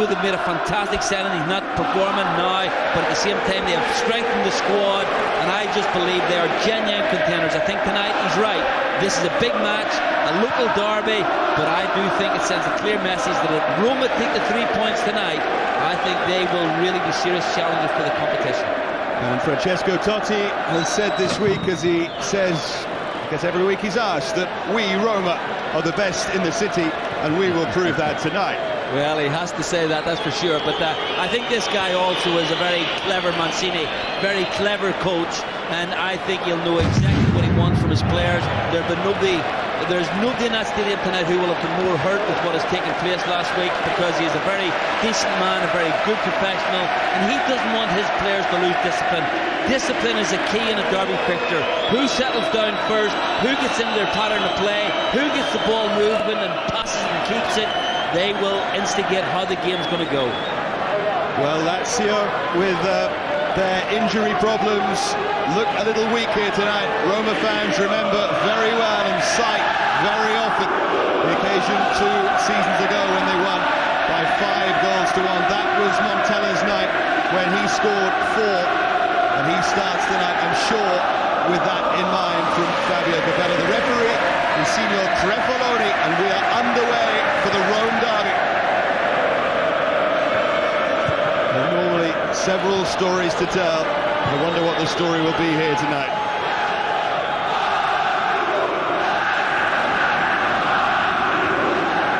They've made a fantastic signing. He's not performing now, but at the same time they have strengthened the squad, and I just believe they are genuine contenders. I think tonight he's right. This is a big match, a local derby, but I do think it sends a clear message that if Roma take the 3 points tonight, I think they will really be serious challengers for the competition. And Francesco Totti has said this week, as he says, I guess every week he's asked, that we, Roma, are the best in the city, and we will prove that tonight. Well, he has to say that, that's for sure. But I think this guy also is a very clever Mancini, very clever coach, and I think he'll know exactly what he wants from his players. There's nobody in that stadium tonight who will have been more hurt with what has taken place last week, because he's a very decent man, a very good professional, and he doesn't want his players to lose discipline. Discipline is a key in a derby picture. Who settles down first, who gets into their pattern of play, who gets the ball moving and passes and keeps it, they will instigate how the game's going to go. Well, Lazio, with their injury problems, look a little weak here tonight. Roma fans remember very well and cite very often the occasion 2 seasons ago when they won by 5 goals to 1. That was Montella's night when he scored 4, and he starts tonight, I'm sure, with that in mind from Fabio Capello. The referee is Signor Trefaloni, and we are underway for the Rome derby. There are normally several stories to tell. I wonder what the story will be here tonight.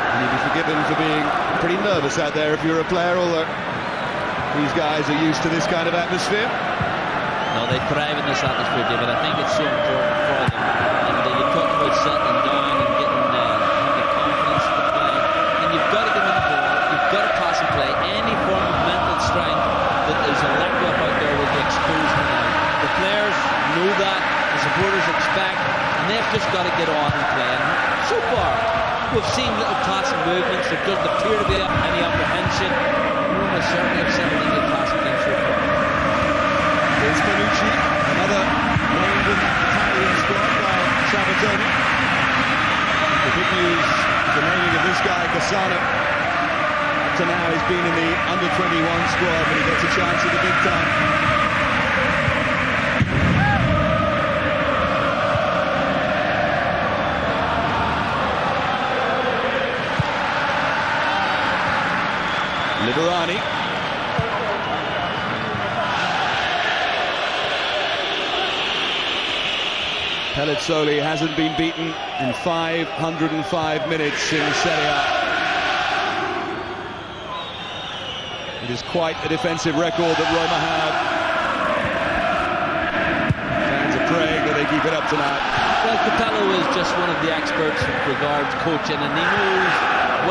And you'd be forgiven for being pretty nervous out there if you're a player, although these guys are used to this kind of atmosphere. No, they thrive in this atmosphere, David. I think it's so important for them. And you talk about settling down and getting the confidence to play. And you've got to get in the ball, you've got to pass and play. Any form of mental strength that is a lack of out there will be exposed tonight. The players know that, the supporters expect, and they've just got to get on and play. And so far, we've seen little passing movements. There doesn't appear to be any apprehension. Roma certainly have settled into the passing game so far. Here's Panucci, another named in Italian squad by Trapattoni. The big news is the naming of this guy, Cassano. Up to now he's been in the under-21 squad, but he gets a chance at the big time. Liberani. Pellizzoli hasn't been beaten in 505 minutes in Serie A. It is quite a defensive record that Roma have. Fans are praying that they keep it up tonight. Well, Capello is just one of the experts with regards coaching, and he knows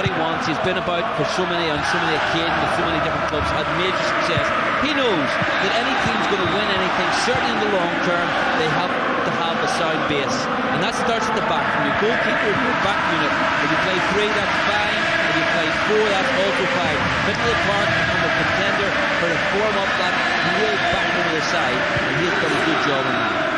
what he wants. He's been about for on so many occasions with so many different clubs, had major success. He knows that any team's going to win anything, certainly in the long term, they have to have a sound base. And that starts at the back. From your goalkeeper to your back unit. If you play 3, that's fine. If you play 4, that's also fine. Middle of the park, become a contender for to form up that real backbone of the side. And he's done a good job on that.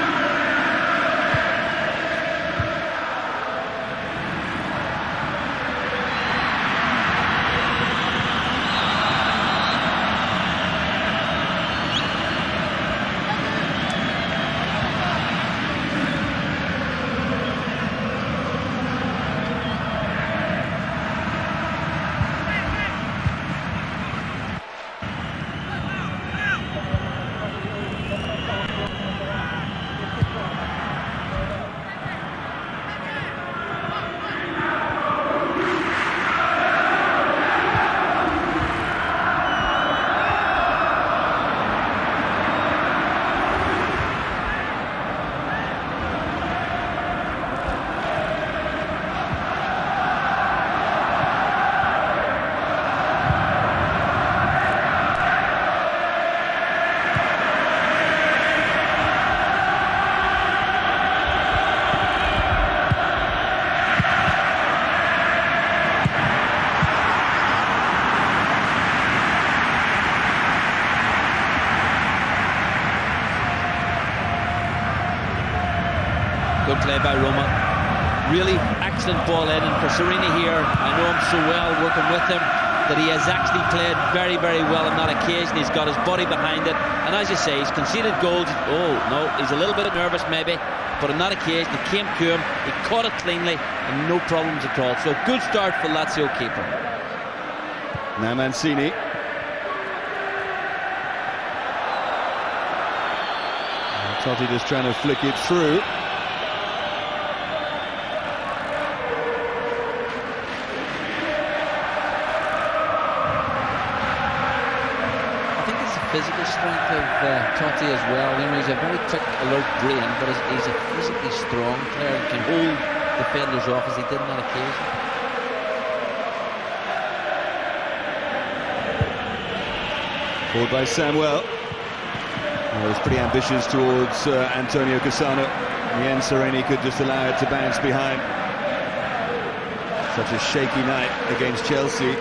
Good play by Roma. Really excellent ball in, and for Serie here, I know him so well working with him. that he has actually played very, very well on that occasion. He's got his body behind it, and as you say, he's conceded goals. Oh no, he's a little bit nervous maybe, but on that occasion it came to him, he caught it cleanly and no problems at all. So good start for Lazio keeper. Now Mancini. Totti just trying to flick it through. Physical strength of Totti as well. You know, he's a very quick, alert brain, but he's a physically strong player and can hold defenders off as he did on that occasion. Forward by Samuel. He was pretty ambitious towards Antonio Cassano. In the end, Serie could just allow it to bounce behind. Such a shaky night against Chelsea.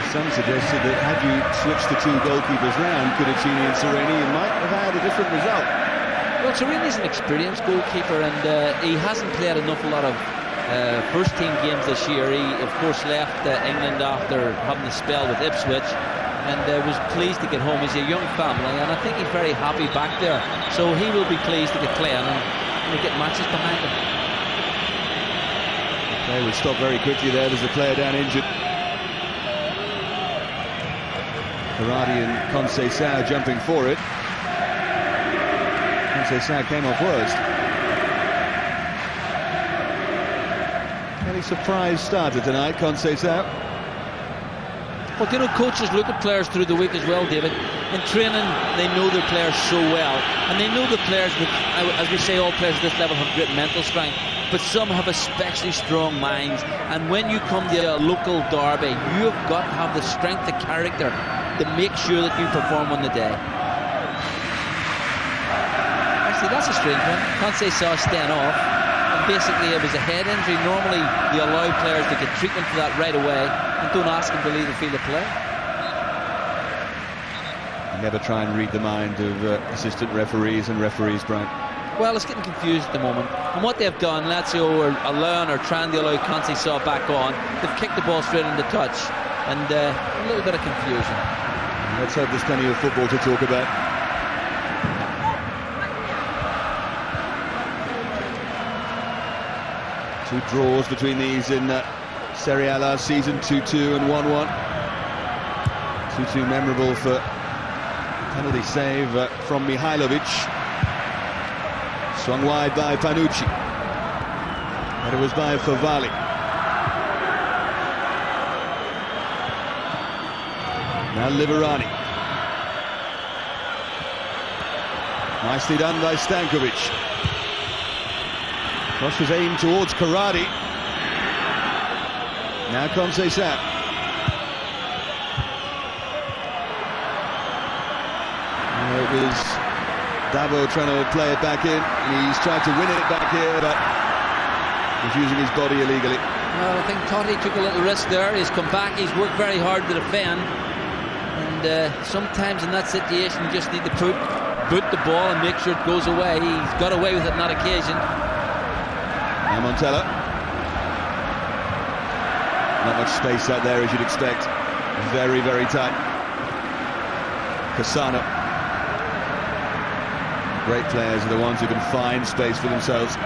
Some suggested that had you switched the two goalkeepers round, Cudicini and Serie, you might have had a different result. Well, Serene's an experienced goalkeeper, and he hasn't played a lot of first-team games this year. He, of course, left England after having a spell with Ipswich, and was pleased to get home. He's a young family, and I think he's very happy back there. So he will be pleased to get playing and get matches behind him. They would stop very quickly there. There's a player down injured. Karadi and Conceição jumping for it. Conceição came off worst. Any surprise starter tonight, Conceição? Well, you know, coaches look at players through the week as well, David. In training, they know their players so well, and they know the players that, as we say, all players at this level have great mental strength, but some have especially strong minds. And when you come to a local derby, you've got to have the strength of character to make sure that you perform on the day. Actually, that's a strange one. Conceição staying off, and basically it was a head injury. Normally they allow players to get treatment for that right away and don't ask them to leave the field of play. You never try and read the mind of assistant referees and referees, Brian. Well, it's getting confused at the moment. And what they've done, Lazio are allowing or trying to allow Conceição back on. They've kicked the ball straight into touch, and a little bit of confusion. Let's hope there's plenty of football to talk about. Two draws between these in Serie A last season, 2-2 and 1-1. 2-2 memorable for penalty save from Mihailovic. Swung wide by Panucci. And it was by Favali. Now Liverani. Nicely done by Stankovic. Cross was aimed towards Karadi. Now Conceição. It was Davo trying to play it back in. He's tried to win it back here, but he's using his body illegally. Well, I think Totti took a little risk there. He's come back, he's worked very hard to defend. And sometimes in that situation you just need to boot the ball and make sure it goes away. He's got away with it on that occasion. Now Montella. Not much space out there as you'd expect. Very, very tight. Cassano. Great players are the ones who can find space for themselves.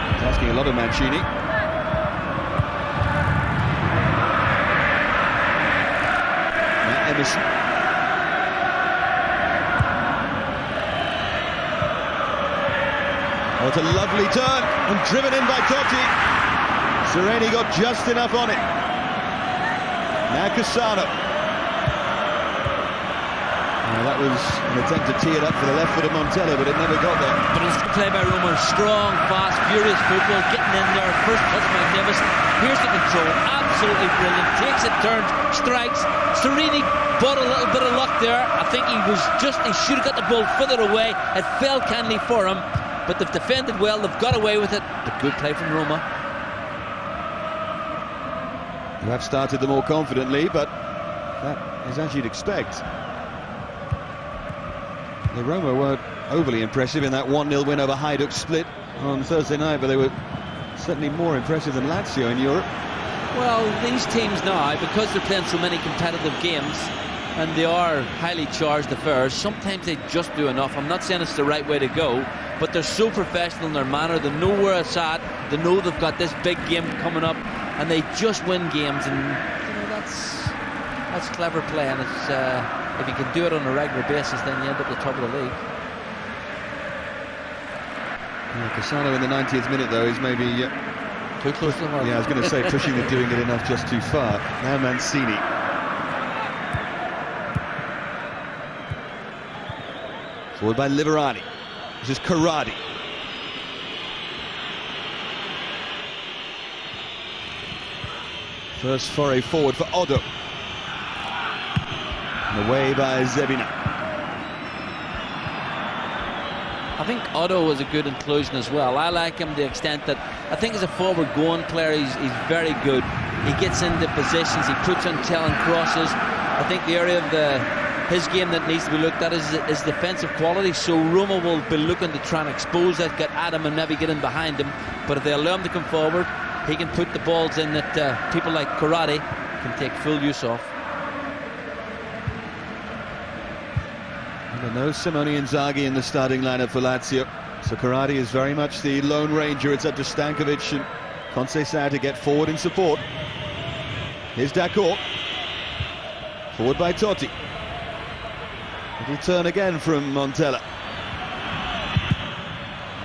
It's asking a lot of Mancini. Now Emerson. What a lovely turn, and driven in by Totti. Serie got just enough on it. Now Cassano. That was an attempt to tee it up for the left foot of Montella, but it never got there. But it's play by Roma. Strong, fast, furious football, getting in there. First touch magnificent. Here's the control. Absolutely brilliant. Takes it, turns, strikes. Serie bought a little bit of luck there. I think he should have got the ball further away. It fell kindly for him, but they've defended well. They've got away with it. But good play from Roma. You have started them more confidently, but that is as you'd expect. The Roma weren't overly impressive in that 1-0 win over Hajduk Split on Thursday night, but they were Certainly more impressive than Lazio in Europe. Well, these teams now, because they're playing so many competitive games and they are highly charged affairs, sometimes they just do enough. I'm not saying it's the right way to go, but they're so professional in their manner. They know where it's at. They know they've got this big game coming up, and they just win games. And you know, that's clever play. And it's if you can do it on a regular basis, then you end up at the top of the league. Yeah, Cassano in the 90th minute, though, is maybe too close to the mark. Yeah, I was going to say pushing and doing it enough just too far. Now Mancini. Forward by Liverani. This is Corradi. First foray forward for Odo. And away by Zebina. I think Otto was a good inclusion as well. I like him to the extent that I think as a forward-going player, he's very good. He gets into positions, he puts on telling crosses. I think the area of his game that needs to be looked at is defensive quality. So Roma will be looking to try and expose that, get at him and maybe get in behind him. But if they allow him to come forward, he can put the balls in that people like Corradi can take full use of. No Simone Inzaghi in the starting lineup for Lazio, so Corradi is very much the Lone Ranger. It's up to Stankovic and Conceição to get forward in support. Here's Dacourt, forward by Totti. Little turn again from Montella.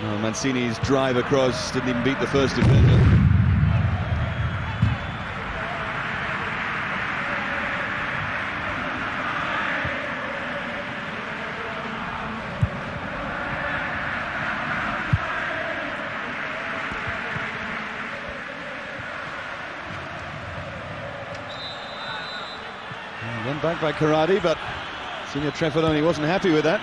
Oh, Mancini's drive across didn't even beat the first defender. One back by Corradi, but Senior Trefaloni wasn't happy with that.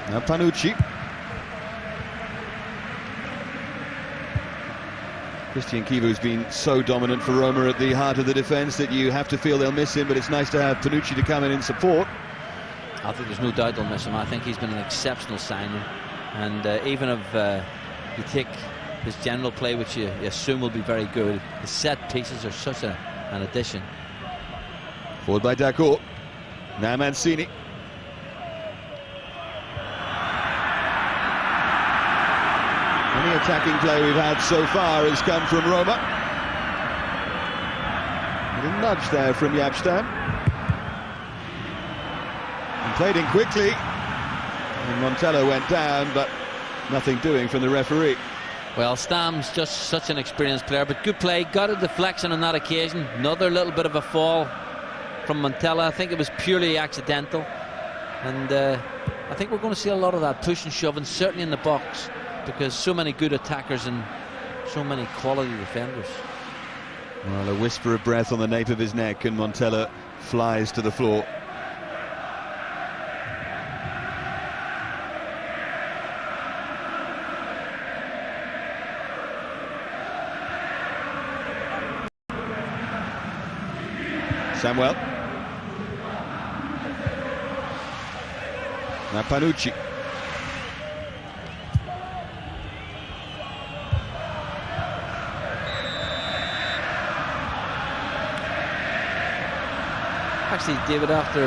Now Panucci. Christian Kivu's been so dominant for Roma at the heart of the defence that you have to feel they'll miss him, but it's nice to have Panucci to come in support. I think there's no doubt they'll miss him. I think he's been an exceptional signing. And even if you take his general play, which you assume will be very good, the set pieces are such an addition. Forward by Dacourt. Now Mancini. Any attacking play we've had so far has come from Roma. A little nudge there from Yapstam. And played in quickly. And Montella went down, but nothing doing from the referee. Well, Stam's just such an experienced player, but good play. Got a deflection on that occasion. Another little bit of a fall from Montella. I think it was purely accidental. And I think we're going to see a lot of that push and shoving, certainly in the box, because so many good attackers and so many quality defenders. Well, a whisper of breath on the nape of his neck, and Montella flies to the floor. Samuel. Now Panucci. Actually, David, after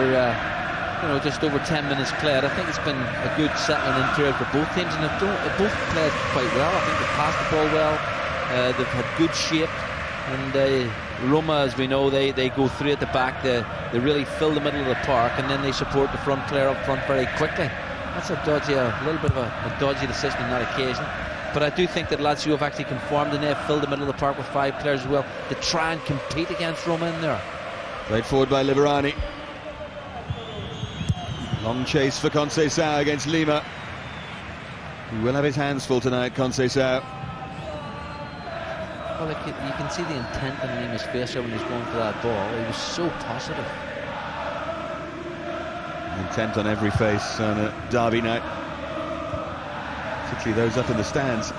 just over 10 minutes played, I think it's been a good settling in period for both teams, and they've both played quite well. I think they've passed the ball well. They've had good shape, and Roma, as we know, they go through at the back. They really fill the middle of the park, and then they support the front player up front very quickly. That's a little bit of a dodgy decision on that occasion. But I do think that Lazio have actually conformed, and they've filled the middle of the park with 5 players as well to try and compete against Roma in there. Played forward by Liverani. Long chase for Conceição against Lima. He will have his hands full tonight, Conceição. Well, you can see the intent in Lima's face there when he's going for that ball. He was so positive. Intent on every face on a derby night, particularly those up in the stands.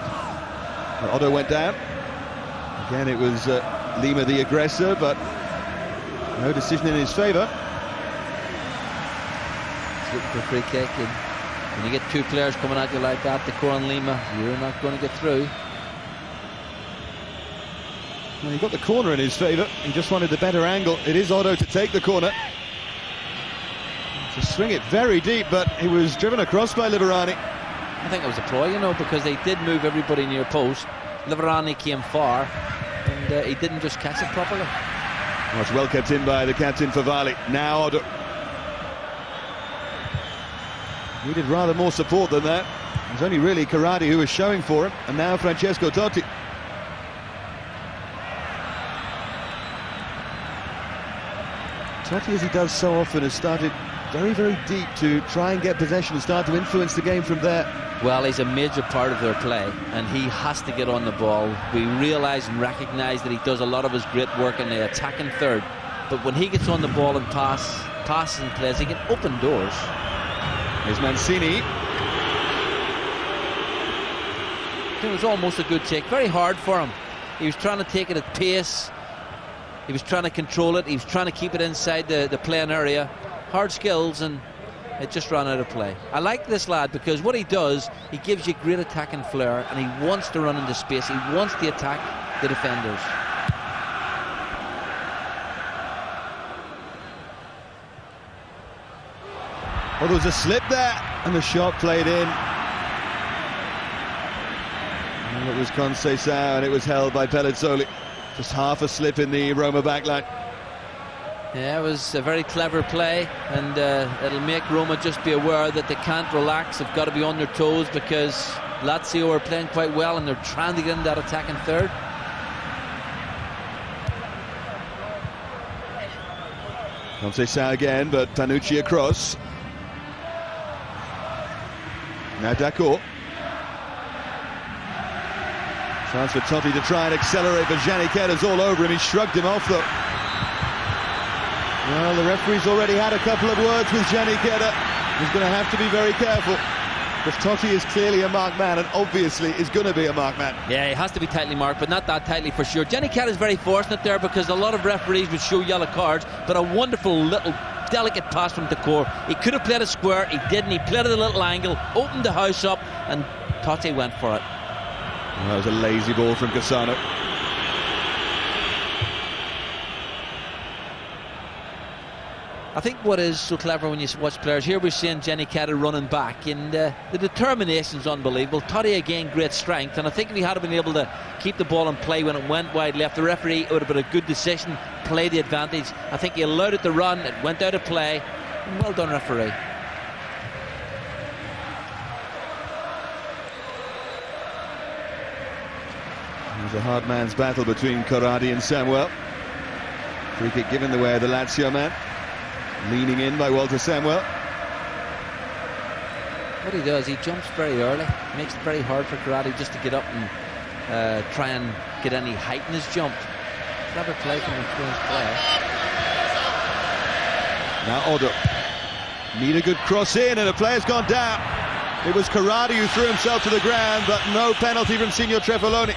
Otto went down. Again, it was Lima the aggressor, but no decision in his favour. looking for a free kick, and when you get two players coming at you like that, Decor and Lima, you're not going to get through. Well, he got the corner in his favour. He just wanted the better angle. It is Otto to take the corner. To swing it very deep, but he was driven across by Liverani. I think it was a ploy, you know, because they did move everybody near post. Liverani came far, and he didn't just catch it properly. Well, it's well kept in by the captain Favali. Now Otto. Needed rather more support than that. It was only really Corradi who was showing for him, and now Francesco Totti. Totti, as he does so often, has started very, very deep to try and get possession and start to influence the game from there. Well, he's a major part of their play, and he has to get on the ball. We realise and recognise that he does a lot of his great work in the attacking third, but when he gets on the ball and passes and plays, he can open doors. Here's Mancini. It was almost a good take. Very hard for him. He was trying to take it at pace. He was trying to control it. He was trying to keep it inside the playing area. Hard skills, and it just ran out of play. I like this lad because what he does, he gives you great attacking flair, and he wants to run into space. He wants to attack the defenders. Oh, there was a slip there, and the shot played in. And it was Conceição, and it was held by Pellizzoli. Just half a slip in the Roma backline. Yeah, it was a very clever play, and it'll make Roma just be aware that they can't relax. They've got to be on their toes because Lazio are playing quite well, and they're trying to get in that attacking third. Conceição again, but Panucci across. Now D'accord. Chance for Totti to try and accelerate, but Giannichetta's all over him. He shrugged him off, though. Well, the referee's already had a couple of words with Giannichetta. He's going to have to be very careful, because Totti is clearly a marked man, and obviously is going to be a marked man. Yeah, he has to be tightly marked, but not that tightly for sure. Giannichetta is very fortunate there, because a lot of referees would show yellow cards, but a wonderful little delicate pass from Decor. He could have played a square, he didn't. He played at a little angle, opened the house up, and Totti went for it. Well, that was a lazy ball from Cassano. I think what is so clever when you watch players, here we're seeing Giannichetta running back, and the determination's unbelievable. Totti again, great strength, and I think if he had been able to keep the ball in play when it went wide left, the referee, it would have been a good decision, play the advantage. I think he allowed it to run, it went out of play, and well done, referee. It was a hard man's battle between Corradi and Samuel. Free kick given the way of the Lazio man. Leaning in by Walter Samuel. What he does, he jumps very early. Makes it very hard for Corradi just to get up and try and get any height in his jump. Clever play from an experienced player. Now Otto. Need a good cross in, and the player's gone down. It was Corradi who threw himself to the ground, but no penalty from Signor Trefaloni.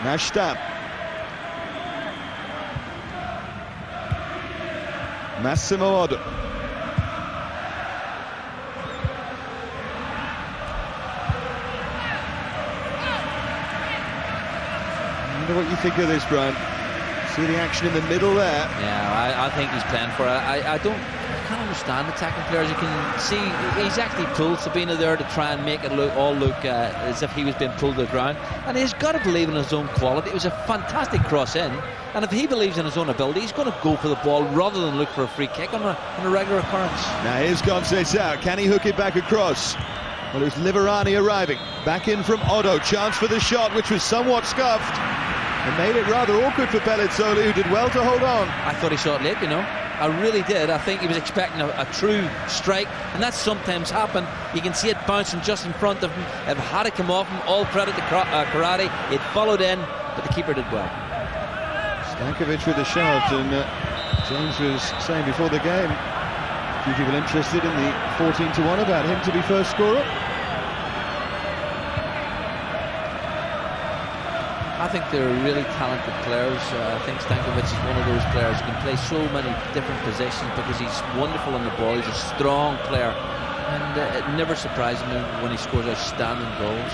Now Stam. Massimo Otto. I wonder what you think of this, Brian. See the action in the middle there. Yeah, I think he's playing for it. I can't understand attacking players. You can see he's actually pulled Sabina there to try and make it look as if he was being pulled to the ground, and he's got to believe in his own quality. It was a fantastic cross in, and if he believes in his own ability, he's going to go for the ball rather than look for a free kick on a regular occurrence. Now here's Conceição. Can he hook it back across? Well, it was Liverani arriving. Back in from Otto. Chance for the shot, which was somewhat scuffed. It made it rather awkward for Pellizzoli, who did well to hold on. I thought he saw it late, you know. I really did. I think he was expecting a true strike, and that's sometimes happened. You can see it bouncing just in front of him. It had to come off him. All credit to Corradi. It followed in, but the keeper did well. Stankovic with the shot, and James was saying before the game, a few people interested in the 14-1 about him to be first scorer. I think they're really talented players. I think Stankovic is one of those players who can play so many different positions because he's wonderful on the ball. He's a strong player, and it never surprises me when he scores outstanding goals.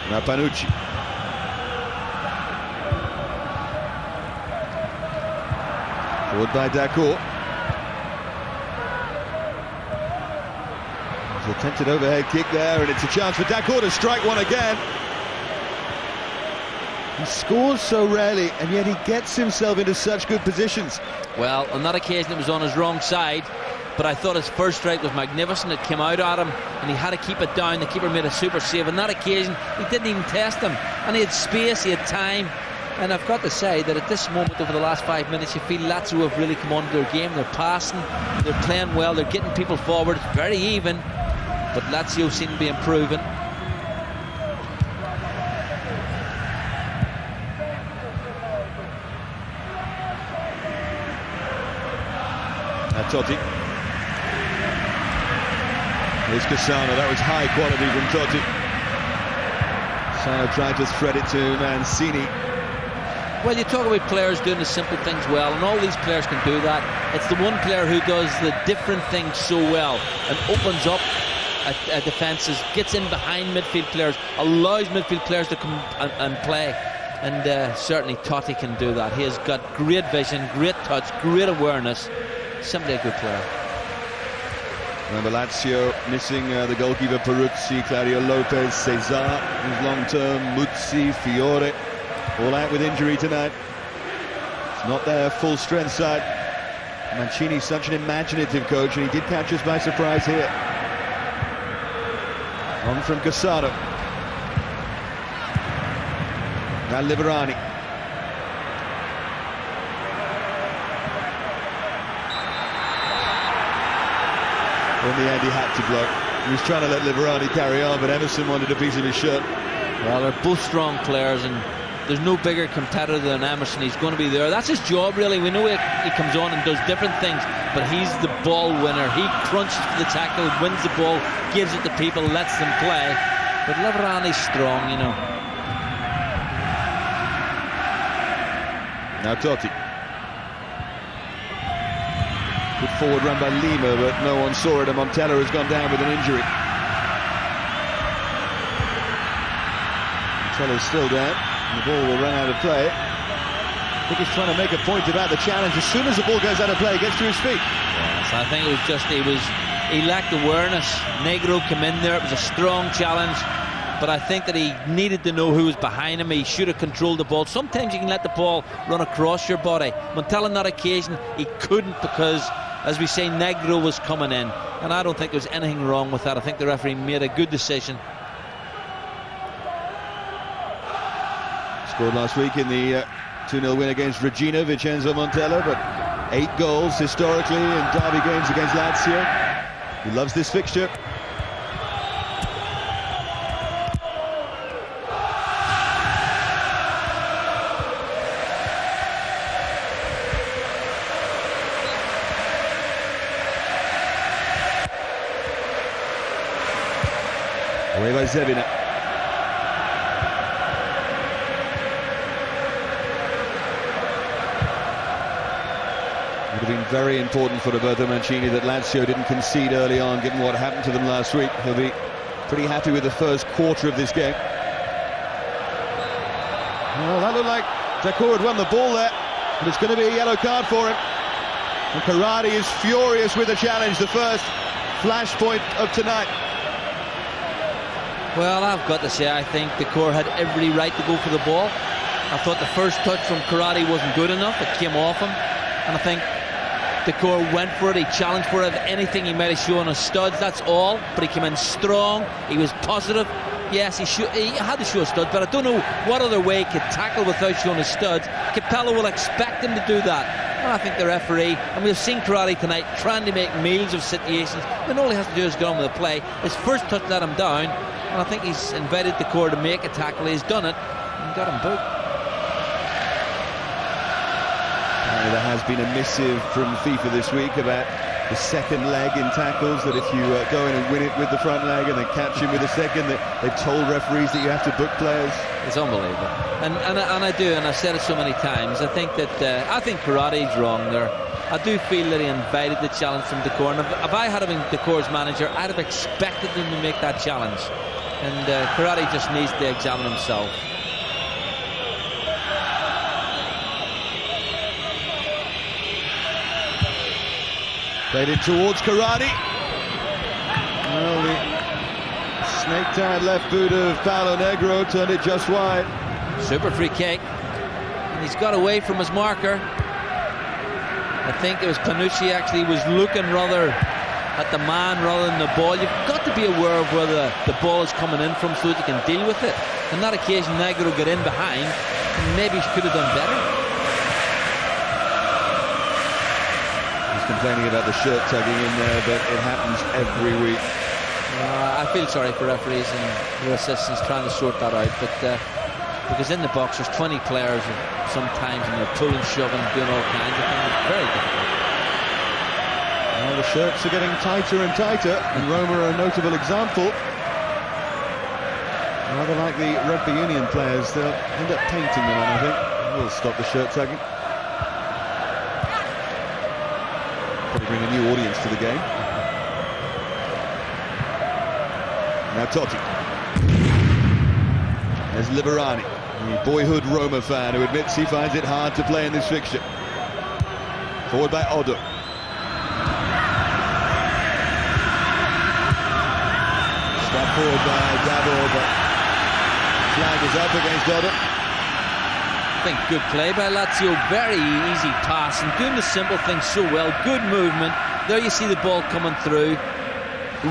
Now Panucci. Forward by Dacour. Attempted overhead kick there, and it's a chance for Dacour to strike one again. He scores so rarely, and yet he gets himself into such good positions. Well, on that occasion it was on his wrong side, but I thought his first strike was magnificent. It came out at him, and he had to keep it down. The keeper made a super save. On that occasion, he didn't even test him, and he had space, he had time. And I've got to say that at this moment, over the last 5 minutes, you feel Lazio have really come on to their game. They're passing, they're playing well, they're getting people forward. It's very even, but Lazio seem to be improving. Now Totti. Here's Cassano. That was high quality from Totti. Cassano tried to thread it to Mancini. Well, you talk about players doing the simple things well, and all these players can do that. It's the one player who does the different things so well and opens up defences, gets in behind midfield players, allows midfield players to come and play. And certainly Totti can do that. He has got great vision, great touch, great awareness. Simply a good player. Remember Lazio missing the goalkeeper Peruzzi, Claudio Lopez, Cesar, who's long-term, Muzzi, Fiore, all out with injury tonight. It's not their full-strength side. Mancini's such an imaginative coach, and he did catch us by surprise here. On from Cassano. Now Liverani. In the end, he had to block. He was trying to let Liverani carry on, but Emerson wanted a piece of his shirt. Well, they're both strong players, and there's no bigger competitor than Emerson. He's going to be there. That's his job, really. We know he comes on and does different things, but he's the ball winner. He crunches for the tackle, wins the ball, gives it to people, lets them play. But Liverani's strong, you know. Now Totti. Good forward run by Lima, but no one saw it, and Montella has gone down with an injury. Montella's still down, and the ball will run out of play. I think he's trying to make a point about the challenge. As soon as the ball goes out of play, he gets to his feet. Yes, I think it was just he lacked awareness. Negro came in there, it was a strong challenge, but I think that he needed to know who was behind him. He should have controlled the ball. Sometimes you can let the ball run across your body. Montella on that occasion, he couldn't, because, as we say, Negro was coming in, and I don't think there was anything wrong with that. I think the referee made a good decision. Scored last week in the 2-0 win against Regina, Vincenzo Montella, but 8 goals historically in derby games against Lazio. He loves this fixture. Away by Zebina. Would have been very important for Roberto Mancini that Lazio didn't concede early on, given what happened to them last week. He'll be pretty happy with the first quarter of this game. Well, that looked like Dacour had won the ball there, but it's going to be a yellow card for him. And Karate is furious with the challenge, the first flashpoint of tonight. Well, I've got to say, I think Dacour had every right to go for the ball. I thought the first touch from Karate wasn't good enough. It came off him, and I think Dacour went for it. He challenged for it. If anything, he might have shown his studs, that's all. But he came in strong. He was positive. Yes, he had to show his studs, but I don't know what other way he could tackle without showing his studs. Capello will expect him to do that. And I think the referee, and we've seen Karate tonight trying to make meals of situations, and all he has to do is get on with the play. His first touch let him down, and I think he's invited Dacour to make a tackle. He's done it and got him booked. There has been a missive from FIFA this week about the second leg in tackles, that if you go in and win it with the front leg and then catch him with the second, that they've told referees that you have to book players. It's unbelievable, and I do, and I've said it so many times. I think Karate's wrong there. I do feel that he invited the challenge from Decor, and if I had been Decor's manager, I'd have expected him to make that challenge, and Karate just needs to examine himself. Played it towards Karate. Well, the snake-tied left boot of Paolo Negro turned it just wide. Super free kick, and he's got away from his marker. I think it was Panucci actually was looking rather at the man rather than the ball. You've got to be aware of where the ball is coming in from so that you can deal with it. On that occasion, Negro got in behind, and maybe he could have done better. Complaining about the shirt tugging in there, but it happens every week. I feel sorry for referees and their assistants trying to sort that out, but because in the box there's 20 players sometimes, and they're pulling, shoving, doing all kinds of things. It's very difficult. Well, the shirts are getting tighter and tighter, and Roma are a notable example. Rather like the rugby union players, they'll end up painting them on, I think. We'll stop the shirt tugging. Probably bring a new audience to the game. Now Totti. There's Liberani, the boyhood Roma fan who admits he finds it hard to play in this fixture. Forward by Odo. Step forward by Davor, but flag is up against Odo. I think good play by Lazio, very easy pass and doing the simple things so well. Good movement. There you see the ball coming through,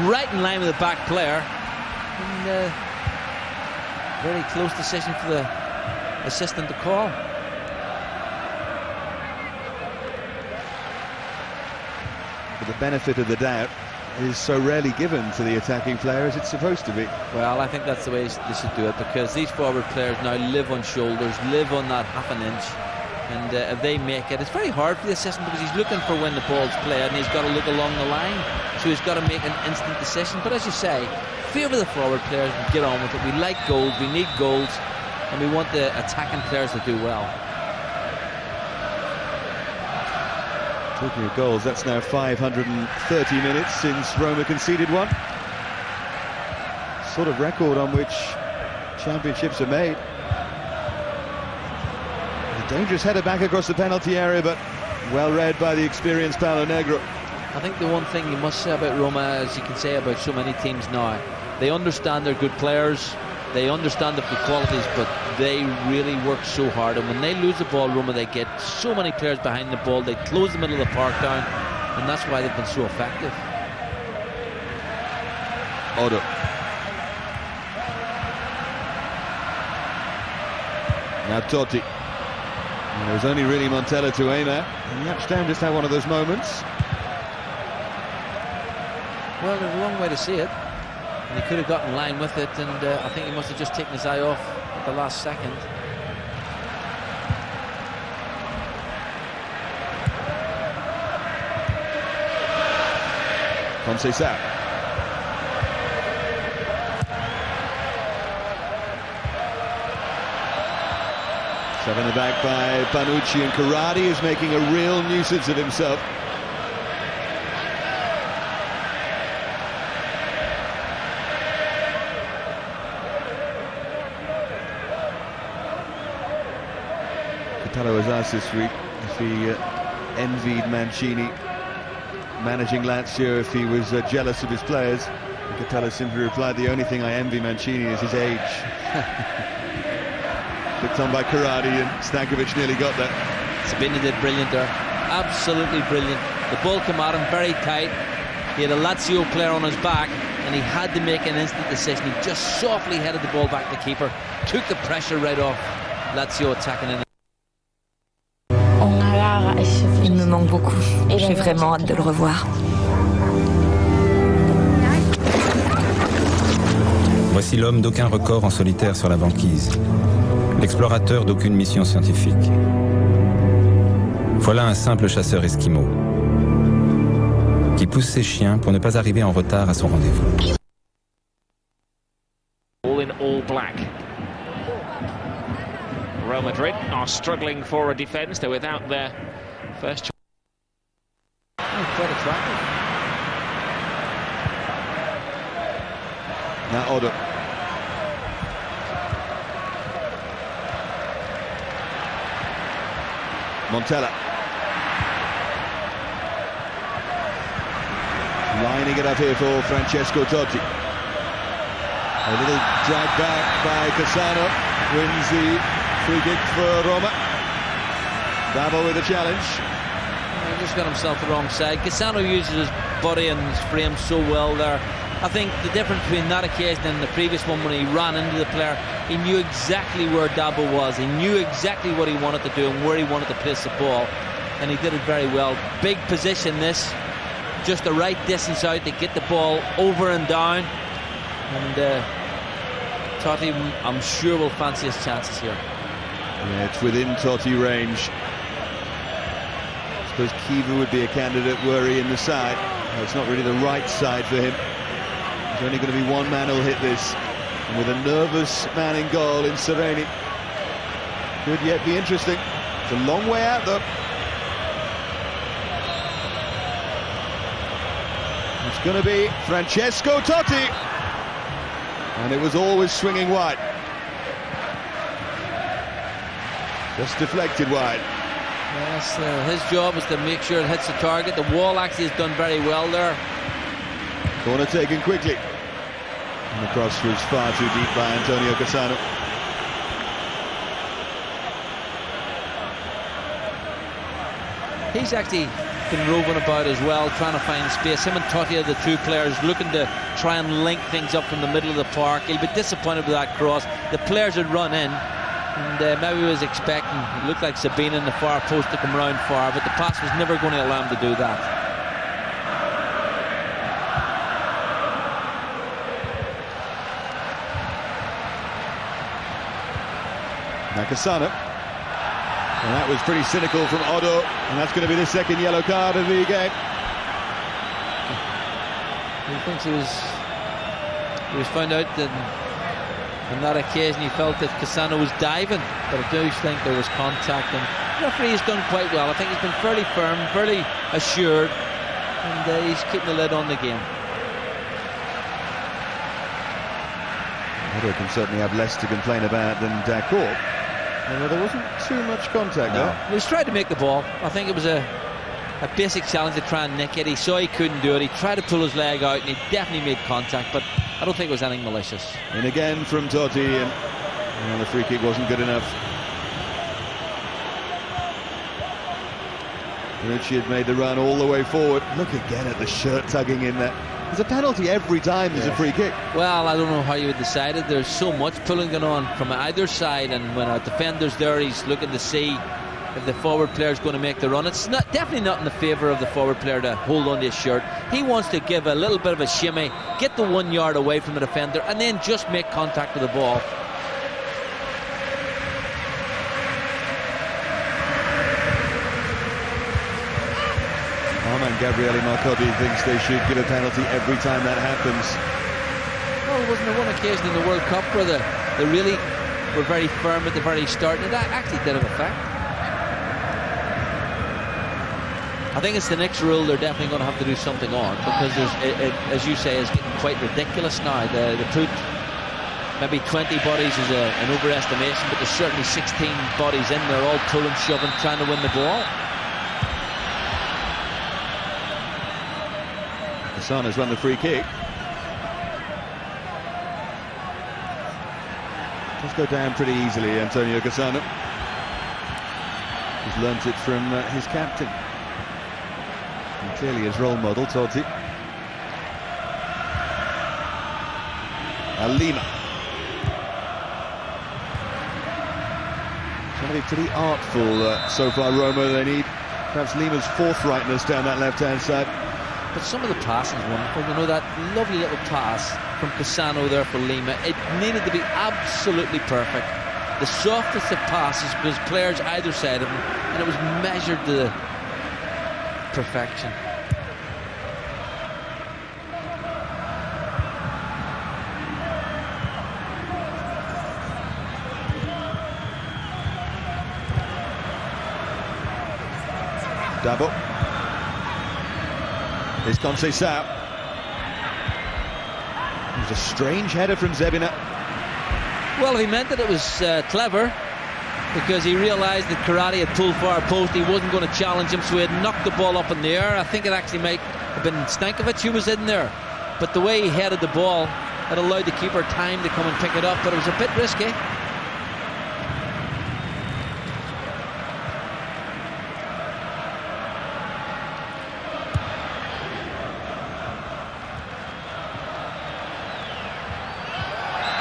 right in line with the back player, and very close decision for the assistant to call. But the benefit of the doubt is so rarely given to the attacking player as it's supposed to be. Well, I think that's the way they should do it, because these forward players now live on shoulders, live on that half an inch, and if they make it, it's very hard for the assistant because he's looking for when the ball's played and he's got to look along the line, so he's got to make an instant decision. But as you say, favour the forward players and get on with it. We like goals, we need goals, and we want the attacking players to do well. Talking of goals, that's now 530 minutes since Roma conceded one. Sort of record on which championships are made. A dangerous header back across the penalty area, but well read by the experienced Paolo Negro. I think the one thing you must say about Roma, as you can say about so many teams now, they understand they're good players, they understand they've good qualities, but they really work so hard, and when they lose the ball, Roma, they get so many players behind the ball, they close the middle of the park down, and that's why they've been so effective. Odo. Now Totti. And it was only really Montella to aim at, and Yapstam just had one of those moments. Well, there's a long way to see it, and he could have gotten in line with it, and I think he must have just taken his eye off at the last second. Conceição. Set in the back by Panucci, and Karate is making a real nuisance of himself. Capello was asked this week if he envied Mancini managing Lazio, if he was jealous of his players. And Capello simply replied, "The only thing I envy Mancini is his age." Picked on by Karate, and Stankovic nearly got that. Sabina did brilliant there, absolutely brilliant. The ball came at him very tight. He had a Lazio player on his back, and he had to make an instant decision. He just softly headed the ball back to the keeper, took the pressure right off Lazio attacking in. Il me manque beaucoup. J'ai vraiment hâte de le revoir. Voici l'homme d'aucun record en solitaire sur la banquise. L'explorateur d'aucune mission scientifique. Voilà un simple chasseur esquimau. qui pousse ses chiens pour ne pas arriver en retard à son rendez-vous. All in all black. Real Madrid are struggling for a defence. They're without their first choice. Quite attractive. Now Odo. Montella. Lining it up here for Francesco Totti. A little drag back by Cassano. Wins the free kick for Roma. Bravo with the challenge. He just got himself the wrong side. Cassano uses his body and his frame so well there. I think the difference between that occasion and the previous one, when he ran into the player, he knew exactly where Dabo was. He knew exactly what he wanted to do and where he wanted to place the ball, and he did it very well. Big position this, just the right distance out to get the ball over and down, and Totti, I'm sure, will fancy his chances here. Yeah, it's within Totti range. I suppose Kiva would be a candidate were he in the side. No, it's not really the right side for him. There's only going to be one man who'll hit this, and with a nervous man in goal in Sereni, could yet be interesting. It's a long way out though. It's going to be Francesco Totti, and it was always swinging wide. Just deflected wide. Yes, his job is to make sure it hits the target. The wall actually has done very well there. Corner taken quickly. And the cross was far too deep by Antonio Cassano. He's actually been roving about as well, trying to find space. Him and Totti are the two players looking to try and link things up from the middle of the park. He'll be disappointed with that cross. The players had run in, and maybe he was expecting, it looked like Sabina in the far post to come round far, but the pass was never going to allow him to do that. Cassano, and that was pretty cynical from Odo, and that's going to be the second yellow card of the game. He thinks he was found out that on that occasion he felt that Cassano was diving, but I do think there was contact, and the referee has done quite well. I think he's been fairly firm, fairly assured, and he's keeping the lid on the game. Odo can certainly have less to complain about than Dacourt. Well, there wasn't too much contact there. He was trying to make the ball. I think it was a basic challenge to try and nick it. He saw he couldn't do it. He tried to pull his leg out, and he definitely made contact, but I don't think it was anything malicious. And again from Totti, and the free kick wasn't good enough. Ritchie had made the run all the way forward. Look again at the shirt tugging in there. There's a penalty every time there's a free kick. Well, I don't know how you would decide it. There's so much pulling going on from either side, and when a defender's there, he's looking to see if the forward player is going to make the run. It's definitely not in the favour of the forward player to hold on to his shirt. He wants to give a little bit of a shimmy, get the 1 yard away from the defender, and then just make contact with the ball. And Gabriele Marcotti thinks they should give a penalty every time that happens. Well, wasn't there one occasion in the World Cup where they really were very firm at the very start, and that actually did have effect? I think it's the next rule they're definitely going to have to do something on, because as you say, it's getting quite ridiculous now. They put maybe 20 bodies is an overestimation, but there's certainly 16 bodies in there, all pulling, shoving, trying to win the ball. Cassano's won the free kick. Does go down pretty easily, Antonio Cassano. He's learnt it from his captain, and clearly his role model, Totti. Lima. Trying to be pretty artful so far, Roma. They need perhaps Lima's forthrightness down that left-hand side. But some of the passing is wonderful. You know, that lovely little pass from Cassano there for Lima. It needed to be absolutely perfect. The softest of passes, because players either side of him, and it was measured to perfection. Dabo. Here's Conceição. It was a strange header from Zebina. Well, he meant that it was clever, because he realised that Karate had pulled far post. He wasn't going to challenge him, so he had knocked the ball up in the air. I think it actually might have been Stankovic who was in there, but the way he headed the ball, it allowed the keeper time to come and pick it up, but it was a bit risky.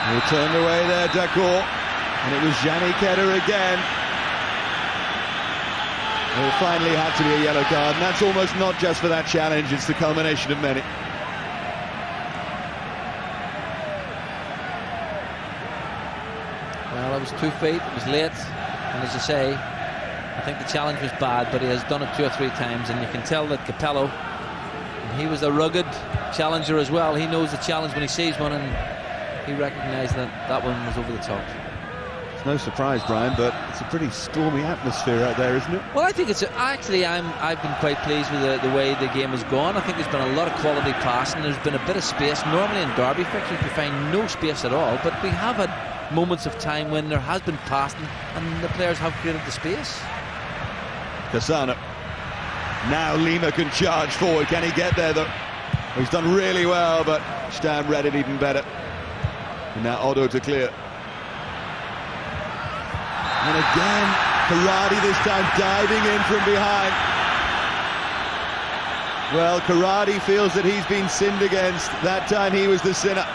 He turned away there, Dacor, and it was Gianni Kedder again. It finally had to be a yellow card, and that's almost not just for that challenge, it's the culmination of many. Well, it was 2 feet, it was late, and as I say, I think the challenge was bad, but he has done it 2 or 3 times, and you can tell that Capello, he was a rugged challenger as well. He knows the challenge when he sees one, and he recognised that that one was over the top. It's no surprise, Brian, but it's a pretty stormy atmosphere out there, isn't it? Well, I think it's actually I've been quite pleased with the way the game has gone. I think there's been a lot of quality passing. There's been a bit of space. Normally in derby fixtures we find no space at all, but we have had moments of time when there has been passing and the players have created the space. Cassano. Now Lima can charge forward. Can he get there though? He's done really well, but Stam read it even better. And now Otto to clear. And again, Karate this time diving in from behind. Well, Karate feels that he's been sinned against. That time he was the sinner.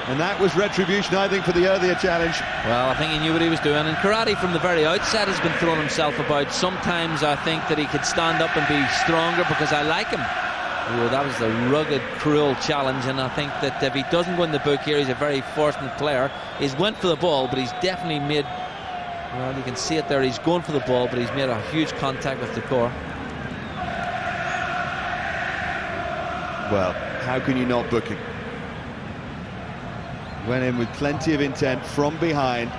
And that was retribution, I think, for the earlier challenge. Well, I think he knew what he was doing. And Karate from the very outset has been throwing himself about. Sometimes I think that he could stand up and be stronger because I like him. Oh, that was a rugged, cruel challenge, and I think that if he doesn't go in the book here, he's a very fortunate player. He's went for the ball, but he's definitely made, well, you can see it there, he's going for the ball, but he's made a huge contact with the core. Well, how can you not book him? Went in with plenty of intent from behind.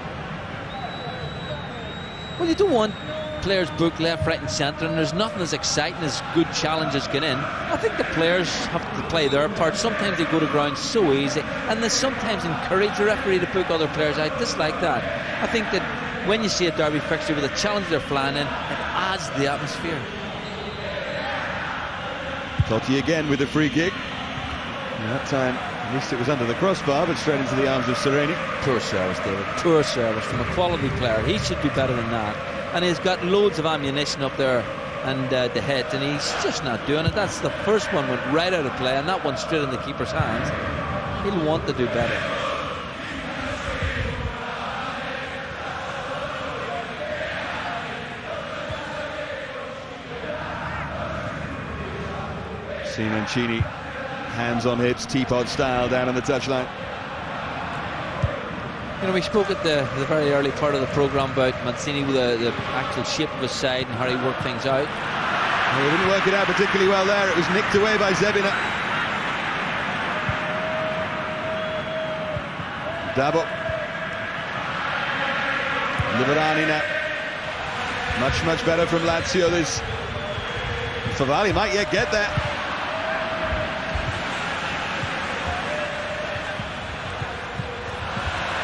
Well, you don't want players booked left, right and centre, and there's nothing as exciting as good challenges get in. I think the players have to play their part. Sometimes they go to ground so easy, and they sometimes encourage the referee to book other players. I dislike that. I think that when you see a derby fixture with a challenge they're flying in, it adds to the atmosphere. Totti again with the free kick. And that time, at least it was under the crossbar, but straight into the arms of Sereni. Poor service, David. Poor service from a quality player. He should do better than that. And he's got loads of ammunition up there and the hit, and he's just not doing it. That's the first one went right out of play, and that one straight in the keeper's hands. He'll want to do better. See Mancini, hands on hips, teapot style down on the touchline. You know, we spoke at the very early part of the programme about Mancini with the actual shape of his side and how he worked things out. Well, he didn't work it out particularly well there. It was nicked away by Zebina. Dabo. Liverani now. Much better from Lazio. This Favali might yet get there.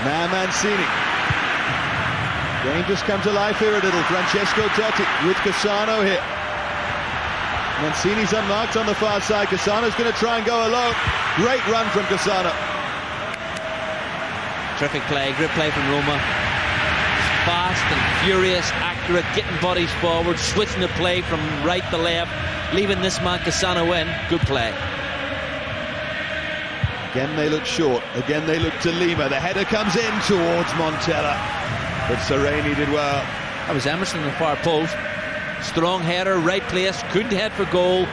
Now Mancini. Game just come to life here a little. Francesco Totti with Cassano here. Mancini's unmarked on the far side. Cassano's going to try and go alone. Great run from Cassano. Terrific play, great play from Roma. Fast and furious, accurate, getting bodies forward, switching the play from right to left, leaving this man Cassano in. Good play. Again they look short, again they look to Lima. The header comes in towards Montella, but Sereni did well. That was Emerson in the far post. Strong header, right place, couldn't head for goal.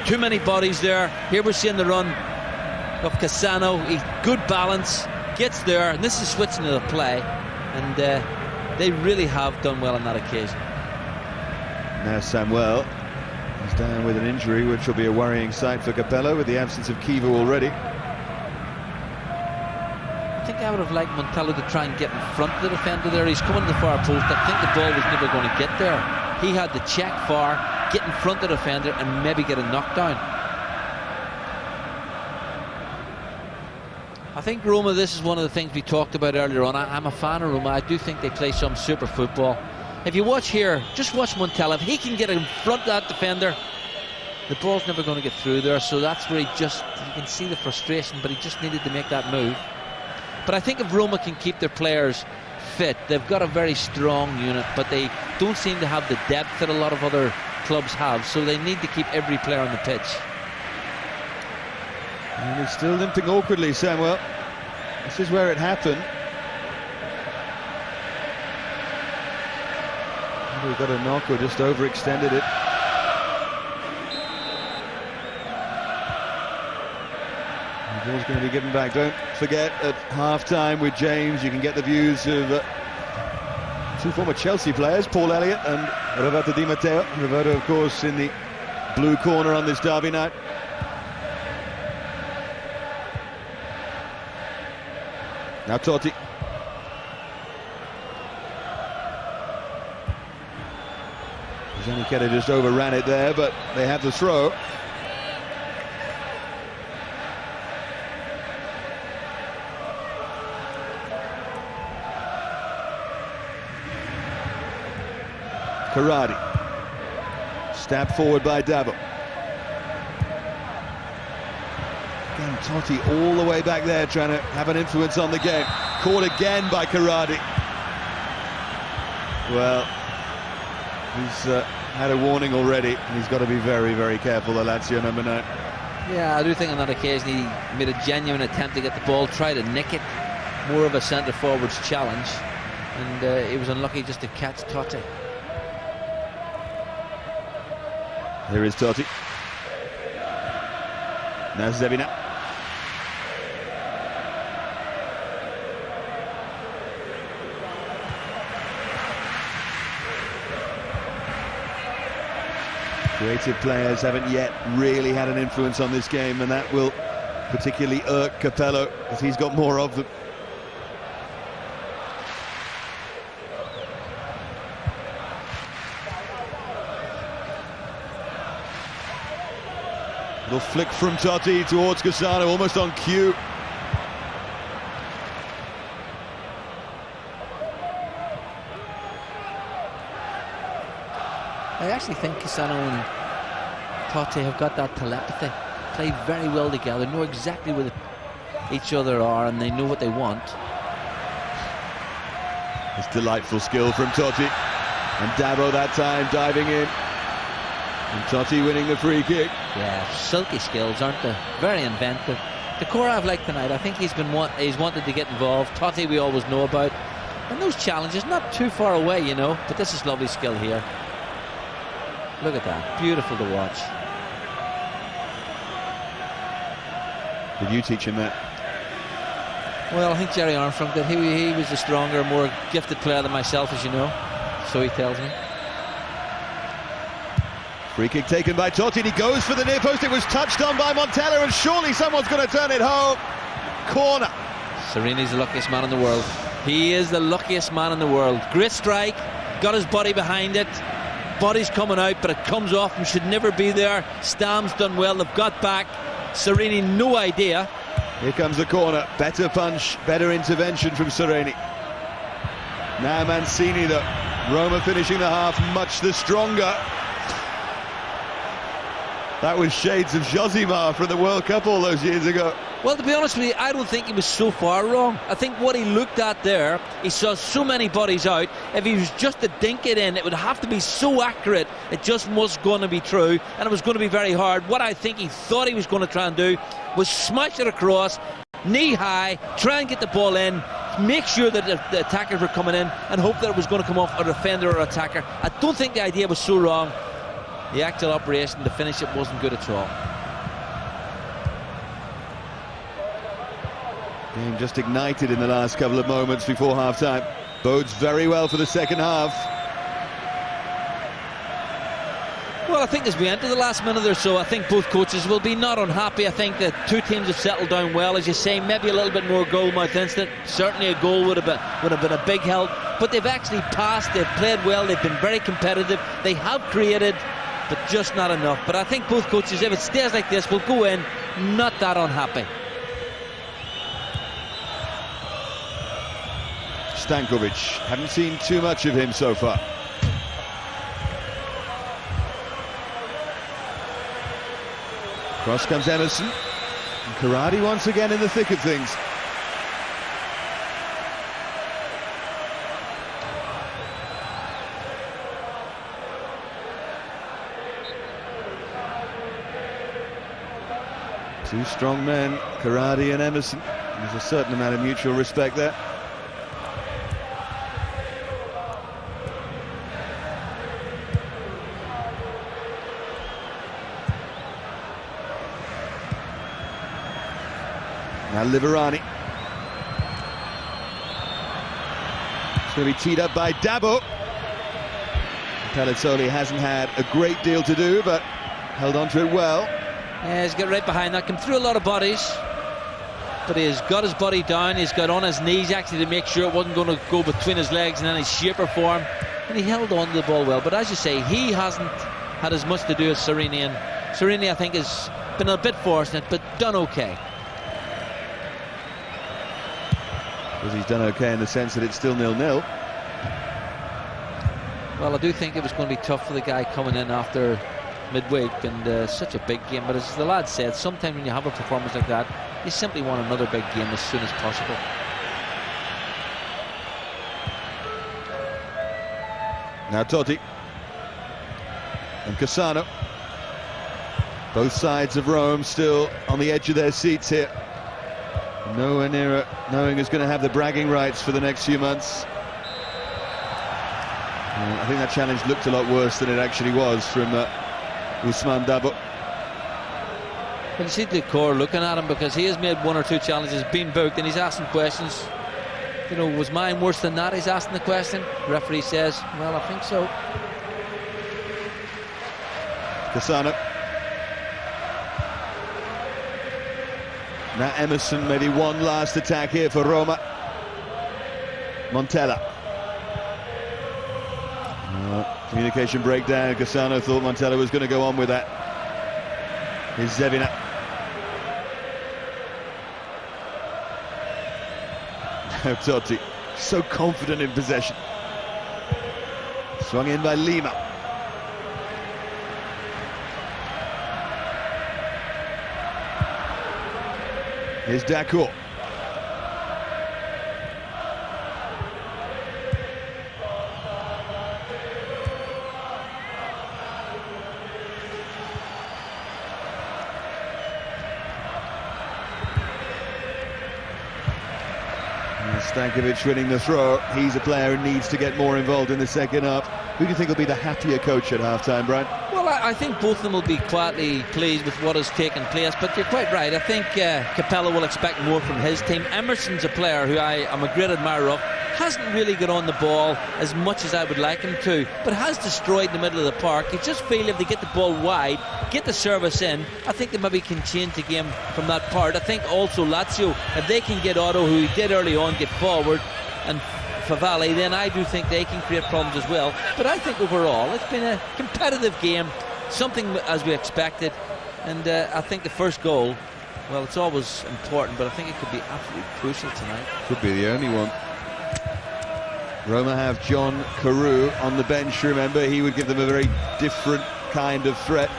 Too many bodies there. Here we're seeing the run of Cassano. Good balance, gets there, and this is switching to the play. And they really have done well on that occasion. Now Samuel is down with an injury, which will be a worrying sight for Capello with the absence of Kivu already. I think I would have liked Montella to try and get in front of the defender there. He's coming to the far post. I think the ball was never going to get there. He had to check for, get in front of the defender and maybe get a knockdown. I think Roma, this is one of the things we talked about earlier on. I'm a fan of Roma. I do think they play some super football. If you watch here, just watch Montella. If he can get in front of that defender, the ball's never going to get through there. So that's where you can see the frustration, but he just needed to make that move. But I think if Roma can keep their players fit, they've got a very strong unit, but they don't seem to have the depth that a lot of other clubs have. So they need to keep every player on the pitch. And he's still limping awkwardly, Samuel. This is where it happened. He got a knock or just overextended it. The ball's going to be given back. Don't forget, at half-time with James, you can get the views of two former Chelsea players, Paul Elliott and Roberto Di Matteo. Roberto, of course, in the blue corner on this derby night. Now Totti. Zaniketa just overran it there, but they have the throw. Karadi. Stabbed forward by Davo. Again, Totti all the way back there trying to have an influence on the game. Caught again by Karadi. Well, he's had a warning already, and he's got to be very, very careful, the Lazio number 9. Yeah, I do think on that occasion he made a genuine attempt to get the ball, try to nick it. More of a centre-forward's challenge, and he was unlucky just to catch Totti. Here is Totti. Now Zebina. Creative players haven't yet really had an influence on this game, and that will particularly irk Capello, as he's got more of them. Little flick from Totti towards Cassano, almost on cue. I actually think Cassano and Totti have got that telepathy, play very well together, know exactly where each other are, and they know what they want. It's delightful skill from Totti, and Davo that time diving in, and Totti winning the free kick. Yeah, silky skills, aren't they? Very inventive. The core I've liked tonight, I think he's wanted to get involved. Totti we always know about, and those challenges not too far away, you know, but this is lovely skill here. Look at that, beautiful to watch. Did you teach him that? Well, I think Jerry Armstrong did. He was a stronger, more gifted player than myself, as you know, so he tells me. Free kick taken by Totti, and he goes for the near post. It was touched on by Montella, and surely someone's going to turn it home. Corner. Sereni's the luckiest man in the world. He is the luckiest man in the world. Great strike, got his body behind it. Body's coming out, but it comes off and should never be there. Stam's done well, they've got back. Sereni, no idea. Here comes the corner. Better punch, better intervention from Sereni. Now Mancini, though. Roma finishing the half much the stronger. That was shades of Josimar from the World Cup all those years ago. Well, to be honest with you, I don't think he was so far wrong. I think what he looked at there, he saw so many bodies out. If he was just to dink it in, it would have to be so accurate. It just was going to be true, and it was going to be very hard. What I think he thought he was going to try and do was smash it across, knee high, try and get the ball in, make sure that the attackers were coming in, and hope that it was going to come off a defender or attacker. I don't think the idea was so wrong. The actual operation to finish it wasn't good at all. Game just ignited in the last couple of moments before half-time. Bodes very well for the second half. Well, I think as we enter the last minute or so, I think both coaches will be not unhappy. I think the two teams have settled down well, as you say. Maybe a little bit more goal-mouth incident. Certainly a goal would have been a big help. But they've actually passed. They've played well. They've been very competitive. They have created, but just not enough. But I think both coaches, if it stays like this, will go in not that unhappy. Stankovic, haven't seen too much of him so far. Cross comes Emerson, and Karadi once again in the thick of things. Two strong men, Karadi and Emerson. There's a certain amount of mutual respect there. Now Liverani. It's going to be teed up by Dabo. Pelizzoli hasn't had a great deal to do, but held on to it well. Yeah, he's got right behind that, come through a lot of bodies, but he's got his body down. He's got on his knees actually to make sure it wasn't going to go between his legs in any shape or form, and he held on to the ball well. But as you say, he hasn't had as much to do as Serie, and Serie I think has been a bit fortunate, but done okay. Because he's done okay in the sense that it's still 0-0. Well, I do think it was going to be tough for the guy coming in after midweek, and such a big game. But as the lad said, sometimes when you have a performance like that, you simply want another big game as soon as possible. Now Totti and Cassano. Both sides of Rome still on the edge of their seats here. Nowhere near knowing who's going to have the bragging rights for the next few months. I think that challenge looked a lot worse than it actually was from Ousmane Dabo. But you see the core looking at him, because he has made one or two challenges, been booked, and he's asking questions. You know, was mine worse than that? He's asking the question. The referee says, well, I think so. Cassano. Now Emerson, maybe one last attack here for Roma. Montella. Communication breakdown. Cassano thought Montella was going to go on with that. Here's Zevina. Now Totti, so confident in possession. Swung in by Lima. Here's Dacour. Stankovic winning the throw. He's a player who needs to get more involved in the second half. Who do you think will be the happier coach at half-time, Brian? Well, I think both of them will be quietly pleased with what has taken place, but you're quite right. I think Capello will expect more from his team. Emerson's a player who I am a great admirer of. Hasn't really got on the ball as much as I would like him to, but has destroyed the middle of the park. You just feel if they get the ball wide, get the service in, I think they maybe can change the game from that part. I think also Lazio, if they can get Otto, who he did early on, get forward, and Favale, then I do think they can create problems as well. But I think overall it's been a competitive game, something as we expected, and I think the first goal, well, it's always important, but I think it could be absolutely crucial tonight. Could be the only one. Roma have John Carew on the bench, remember. He would give them a very different kind of threat.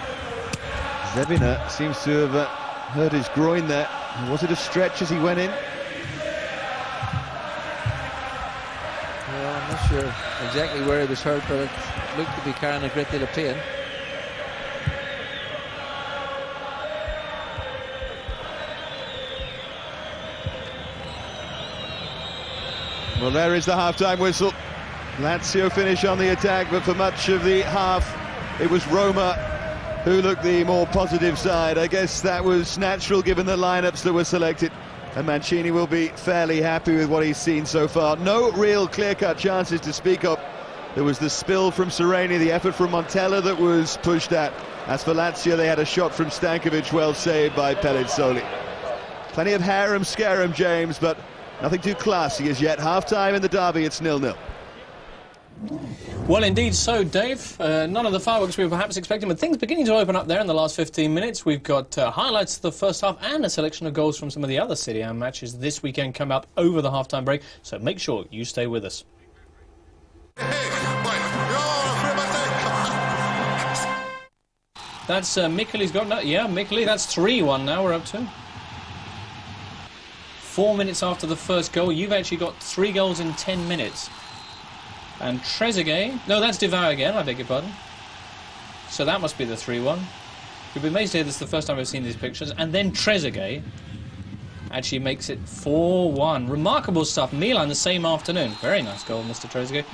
Zevina seems to have hurt his groin there. Was it a stretch as he went in? Well, I'm not sure exactly where he was hurt, but it looked to be carrying a great deal of pain. Well, there is the half-time whistle. Lazio finish on the attack, but for much of the half, it was Roma who looked the more positive side. I guess that was natural given the lineups that were selected. And Mancini will be fairly happy with what he's seen so far. No real clear-cut chances to speak of. There was the spill from Serie, the effort from Montella that was pushed at. As for Lazio, they had a shot from Stankovic, well saved by Pellizzoli. Plenty of harem-scarum, James, but nothing too classy as yet. Half-time in the derby, it's 0-0. Well, indeed so, Dave. None of the fireworks we were perhaps expecting, but things beginning to open up there in the last 15 minutes. We've got highlights of the first half and a selection of goals from some of the other Serie A matches this weekend come up over the half-time break, so make sure you stay with us. That's Mikkeli's got... No, yeah, Mikkeli, that's 3-1 now we're up to. 4 minutes after the first goal, you've actually got 3 goals in 10 minutes. And Trezeguet... No, that's Devour again, I beg your pardon. So that must be the 3-1. You'll be amazed to hear this is the first time I've seen these pictures. And then Trezeguet actually makes it 4-1. Remarkable stuff. Milan the same afternoon. Very nice goal, Mr. Trezeguet.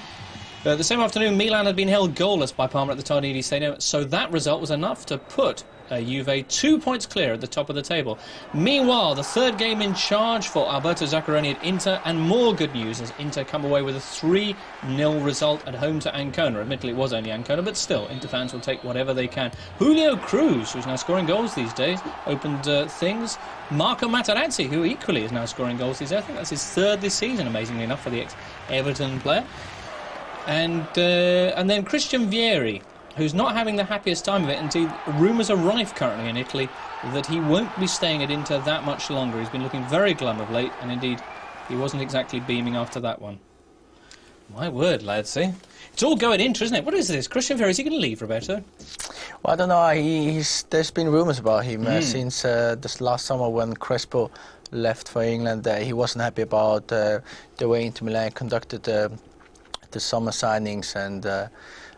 The same afternoon, Milan had been held goalless by Parma at the Tardini Stadium, so that result was enough to put Juve 2 points clear at the top of the table. Meanwhile, the third game in charge for Alberto Zaccaroni at Inter, and more good news as Inter come away with a 3-0 result at home to Ancona. Admittedly, it was only Ancona, but still, Inter fans will take whatever they can. Julio Cruz, who's now scoring goals these days, opened things. Marco Materazzi, who equally is now scoring goals these days. I think that's his third this season, amazingly enough, for the ex-Everton player. And then Christian Vieri, who's not having the happiest time of it. Indeed, rumours are rife currently in Italy that he won't be staying at Inter that much longer. He's been looking very glum of late, and indeed, he wasn't exactly beaming after that one. My word, lads, eh? It's all going Inter, isn't it? What is this? Christian Vieri, is he going to leave, Roberto? Well, I don't know. There's been rumours about him since this last summer when Crespo left for England. He wasn't happy about the way Inter Milan conducted the summer signings and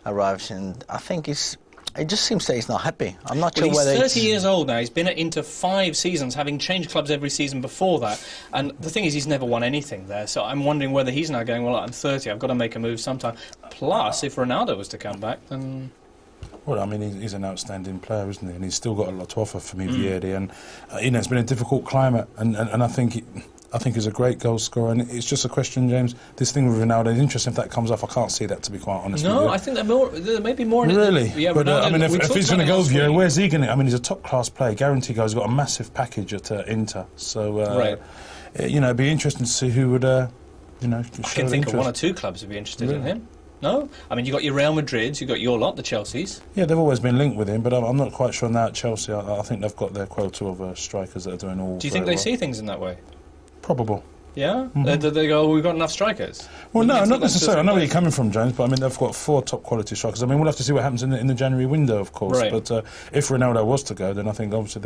arrives, and I think it just seems that he's not happy. I'm not sure whether he's 30 years old now. He's been at Inter 5 seasons, having changed clubs every season before that, and the thing is he's never won anything there, so I'm wondering whether he's now going, well, I'm 30, I've got to make a move sometime. Plus, if Ronaldo was to come back, then... Well, I mean, he's an outstanding player, isn't he? And he's still got a lot to offer for me, Vieri, and you know, it's been a difficult climate, and I think he's a great goal scorer, and it's just a question, James. This thing with Ronaldo is interesting. If that comes off, I can't see that, to be quite honest. No, with you. I think there may be more in it. Really? Yeah, but Ronaldo, I mean, if he's going to go Vieri, where's he going to? I mean, he's a top-class player, guarantee goes. He's got a massive package at Inter, so right. You know, it'd be interesting to see who would, you know, show I can think interest. of 1 or 2 clubs would be interested in him. No? I mean, you've got your Real Madrids, you've got your lot, the Chelseas. Yeah, they've always been linked with him, but I'm not quite sure now at Chelsea. I think they've got their quota of strikers that are doing all. Do you think they see things in that way? Probable. Yeah? They go, we've got enough strikers? Well, no, not necessarily. I know where you're coming from, James, but I mean, they've got 4 top-quality strikers. I mean, we'll have to see what happens in the January window, of course. Right. But if Ronaldo was to go, then I think obviously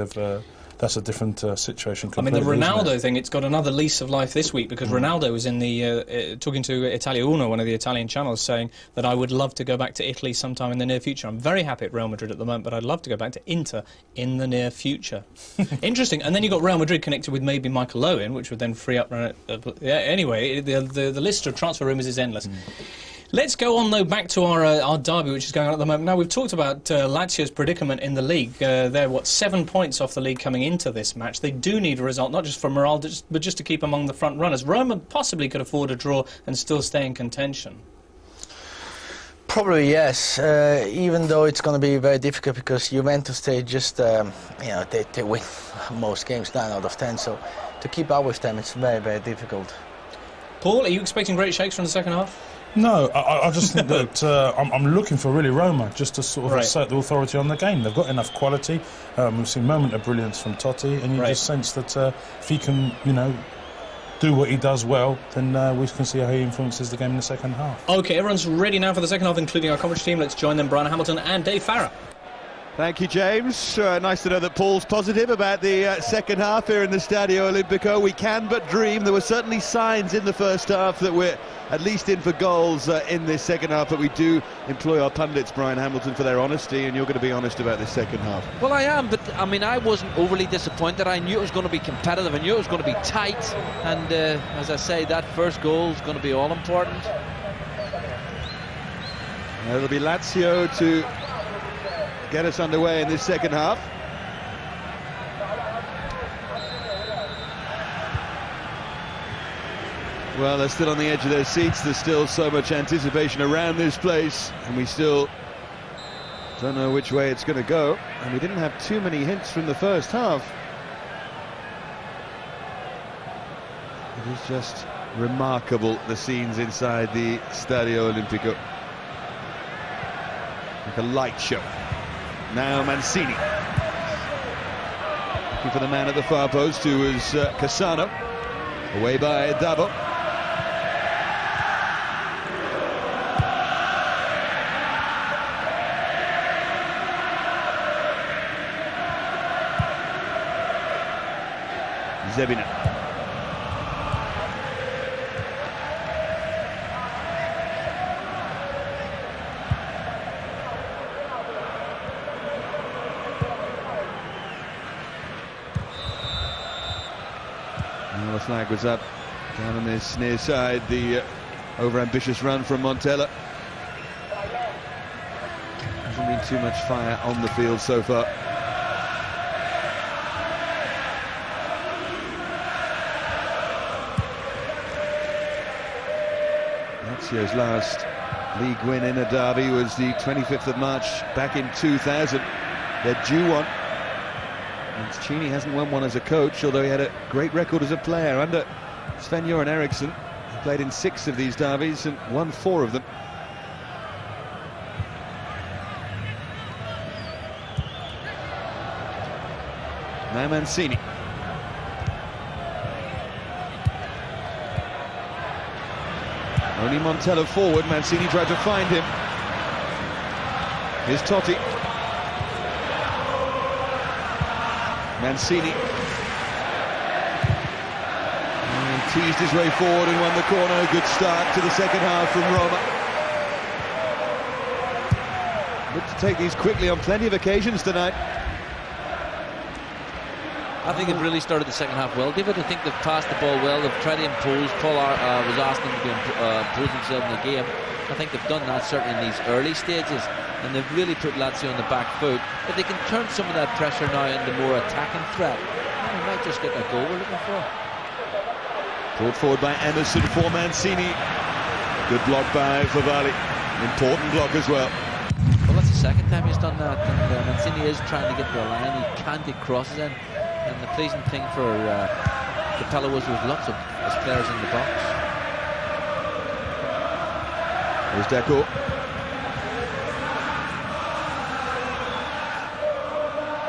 that's a different situation completely. I mean, the Ronaldo thing, it's got another lease of life this week, because Ronaldo was in the talking to Italia Uno, one of the Italian channels, saying that I would love to go back to Italy sometime in the near future. I'm very happy at Real Madrid at the moment, but I'd love to go back to Inter in the near future. Interesting. And then you've got Real Madrid connected with maybe Michael Owen, which would then free up... anyway, the list of transfer rumours is endless. Let's go on, though, back to our derby, which is going on at the moment. Now, we've talked about Lazio's predicament in the league. They're, 7 points off the league coming into this match. They do need a result, not just for morale, but just to keep among the front runners. Roma possibly could afford a draw and still stay in contention. Probably yes, even though it's going to be very difficult because Juventus, they just, you know, they win most games, 9 out of 10, so to keep up with them, it's very, very difficult. Paul, are you expecting great shakes from the second half? No, I just think that I'm looking for really Roma just to sort of assert the authority on the game. They've got enough quality. We've seen a moment of brilliance from Totti, and you just sense that if he can, you know, do what he does well, then we can see how he influences the game in the second half. OK, everyone's ready now for the second half, including our commentary team. Let's join them, Brian Hamilton and Dave Farah. Thank you, James. Nice to know that Paul's positive about the second half here in the Stadio Olimpico. We can but dream. There were certainly signs in the first half that we're at least in for goals in this second half, but we do employ our pundits, Brian Hamilton, for their honesty, and you're going to be honest about this second half. Well, I am, but I mean, I wasn't overly disappointed. I knew it was going to be competitive. I knew it was going to be tight, and as I say, that first goal is going to be all important. Now it'll be Lazio to get us underway in this second half. Well, they're still on the edge of their seats. There's still so much anticipation around this place, and we still don't know which way it's going to go. And we didn't have too many hints from the first half. It is just remarkable, the scenes inside the Stadio Olimpico. Like a light show. Now Mancini. Looking for the man at the far post, who was Cassano. Away by Dabo. Zebina. Well, the flag was up down on this near side. The over-ambitious run from Montella. Hasn't been too much fire on the field so far. Lazio's last league win in a derby was the 25th of March back in 2000. They're due one. Mancini hasn't won one as a coach, although he had a great record as a player under Sven-Göran Eriksson. He played in 6 of these derbies and won 4 of them. Now Mancini. Only Montella forward. Mancini tried to find him. Here's Totti. Mancini. And teased his way forward and won the corner. Good start to the second half from Roma. Look to take these quickly on plenty of occasions tonight. I think they've really started the second half well, David. I think they've passed the ball well. They've tried to impose. Paul was asking them to impose themselves in the game. I think they've done that certainly in these early stages, and they've really put Lazio on the back foot. If they can turn some of that pressure now into more attacking threat, they might just get that goal we're looking for. Brought forward by Emerson for Mancini. Good block by Favali. Important block as well. Well, that's the second time he's done that, and Mancini is trying to get to the line. He can't get crosses in. And the pleasing thing for Capello was there was lots of his players in the box. There's Deco.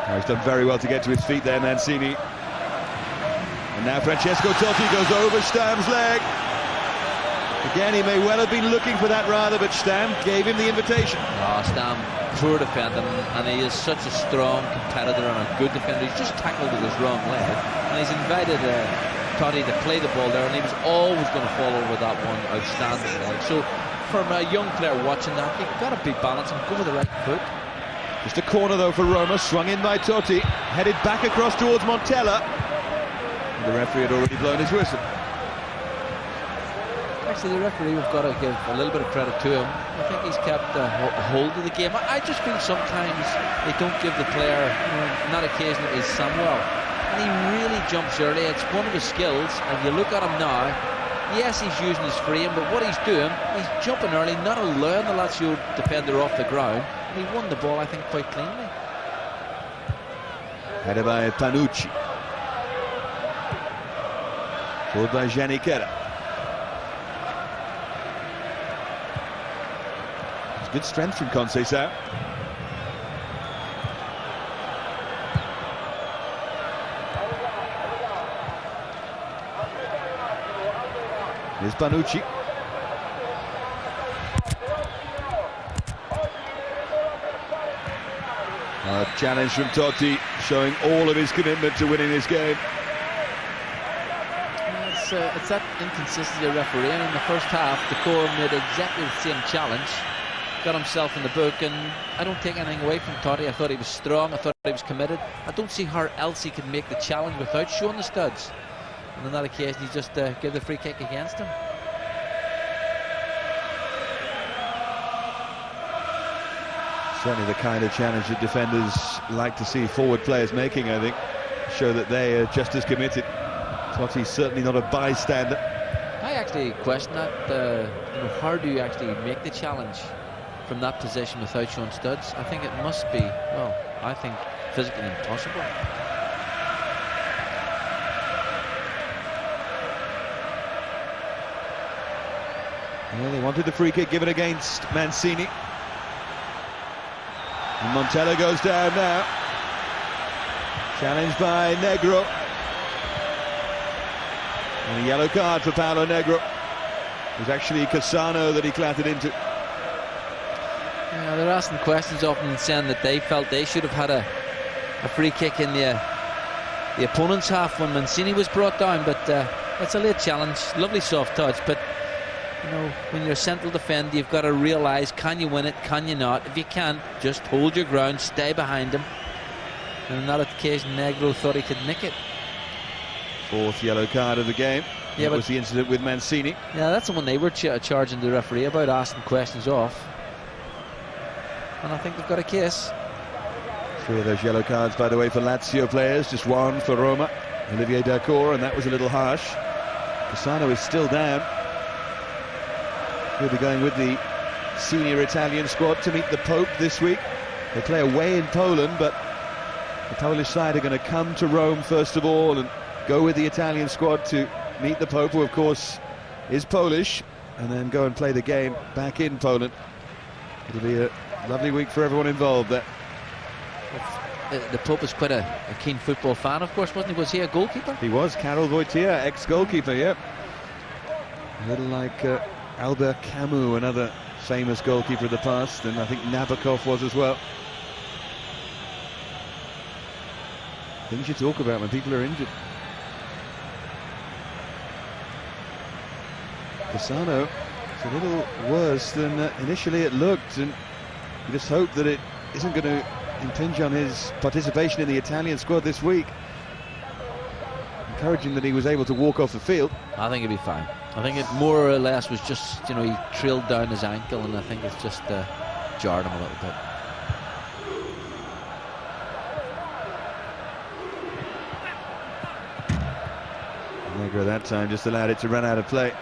Oh, he's done very well to get to his feet there, Mancini. And now Francesco Totti goes over Stam's leg. Again, he may well have been looking for that rather, but Stam gave him the invitation. Oh, Stam, poor defending, and he is such a strong competitor and a good defender. He's just tackled with his wrong leg, and he's invited Totti to play the ball there, and he was always going to fall over that one outstanding leg. So, from a young player watching that, you've got to be balanced and go with the right foot. Just a corner though for Roma, swung in by Totti, headed back across towards Montella. And the referee had already blown his whistle. Actually, the referee, we've got to give a little bit of credit to him. I think he's kept a hold of the game. I just feel sometimes they don't give the player, on that occasion it was Samuel, and he really jumps early. It's one of his skills, and you look at him now, yes, he's using his frame, but what he's doing, he's jumping early, not allowing the Lazio defender off the ground, and he won the ball, I think, quite cleanly. Headed by Panucci. Followed by Giannichella. Good strength from Conceição. Here's Panucci. A challenge from Totti, showing all of his commitment to winning this game. It's that inconsistency of refereeing. In the first half, the core made exactly the same challenge. Got himself in the book, and I don't take anything away from Totti. I thought he was strong, I thought he was committed. I don't see how else he could make the challenge without showing the studs. And on that occasion, he just gave the free kick against him. Certainly the kind of challenge that defenders like to see forward players making, I think. Show that they are just as committed. Totti's certainly not a bystander. I I actually question that. How do you actually make the challenge from that position without showing studs? I think it must be, well, I think physically impossible. Well, they wanted the free kick given against Mancini. And Montella goes down now. Challenged by Negro. And a yellow card for Paulo Negro. It was actually Cassano that he clattered into. Yeah, they're asking questions often and saying that they felt they should have had a free kick in the opponent's half when Mancini was brought down, but it's a late challenge. Lovely soft touch, but when you're a central defender, you've got to realise, can you win it, can you not? If you can't, just hold your ground, stay behind him. And on that occasion, Negro thought he could nick it. Fourth yellow card of the game. Yeah, that was the incident with Mancini. Yeah, that's the one they were charging the referee about, asking questions off. And I think they've got a case. 3 of those yellow cards, by the way, for Lazio players, just 1 for Roma. Olivier Dacour, and that was a little harsh. Cassano is still down. He'll be going with the senior Italian squad to meet the Pope this week. They play away in Poland, but the Polish side are going to come to Rome first of all and go with the Italian squad to meet the Pope, who of course is Polish, and then go and play the game back in Poland. It'll be a lovely week for everyone involved there. The Pope is quite a keen football fan, of course, wasn't he? Was he a goalkeeper? He was. Karol Wojtyła, ex-goalkeeper, yeah. A little like Albert Camus, another famous goalkeeper of the past, and I think Nabokov was as well. Things you talk about when people are injured. Cassano, it's a little worse than initially it looked, and you just hope that it isn't going to impinge on his participation in the Italian squad this week. Encouraging that he was able to walk off the field. I think he'll be fine. I think it more or less was just, he trailed down his ankle, and I think it's just jarred him a little bit. Negro that time just allowed it to run out of play.